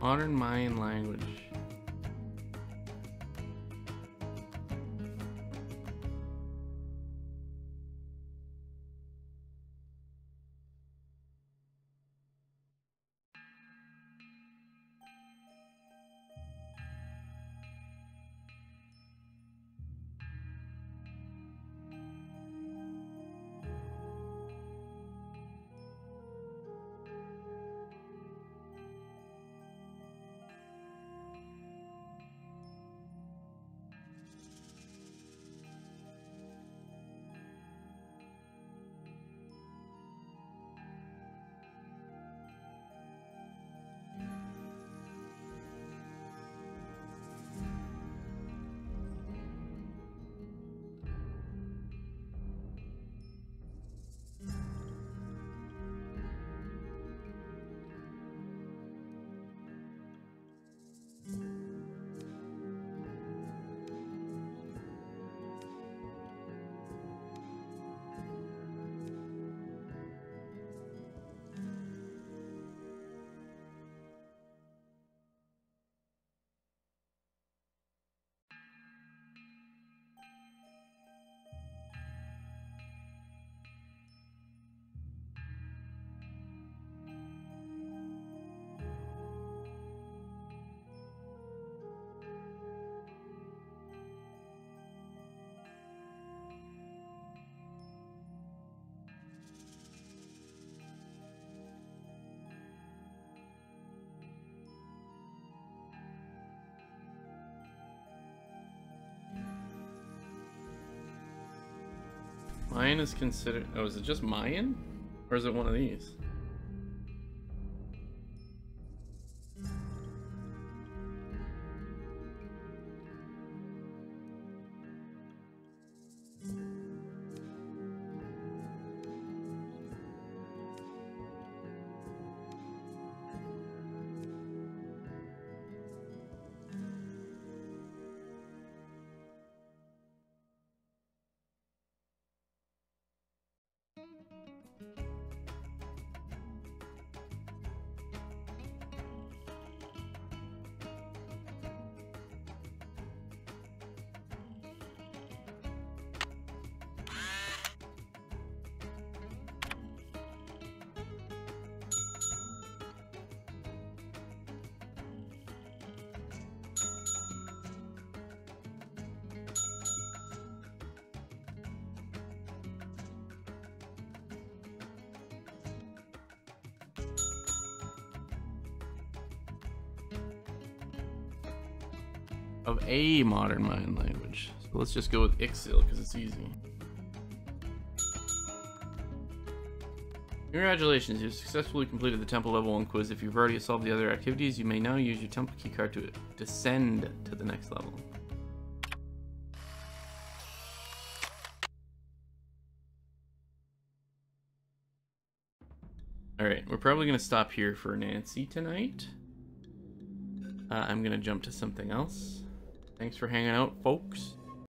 Modern Mayan language. Mayan is considered... Oh, is it just Mayan? Or is it one of these? Of a modern Mayan language. So let's just go with Ixil because it's easy. Congratulations, you've successfully completed the temple level 1 quiz. If you've already solved the other activities, you may now use your temple keycard to descend to the next level. Alright, we're probably going to stop here for Nancy tonight. I'm going to jump to something else. Thanks for hanging out, folks.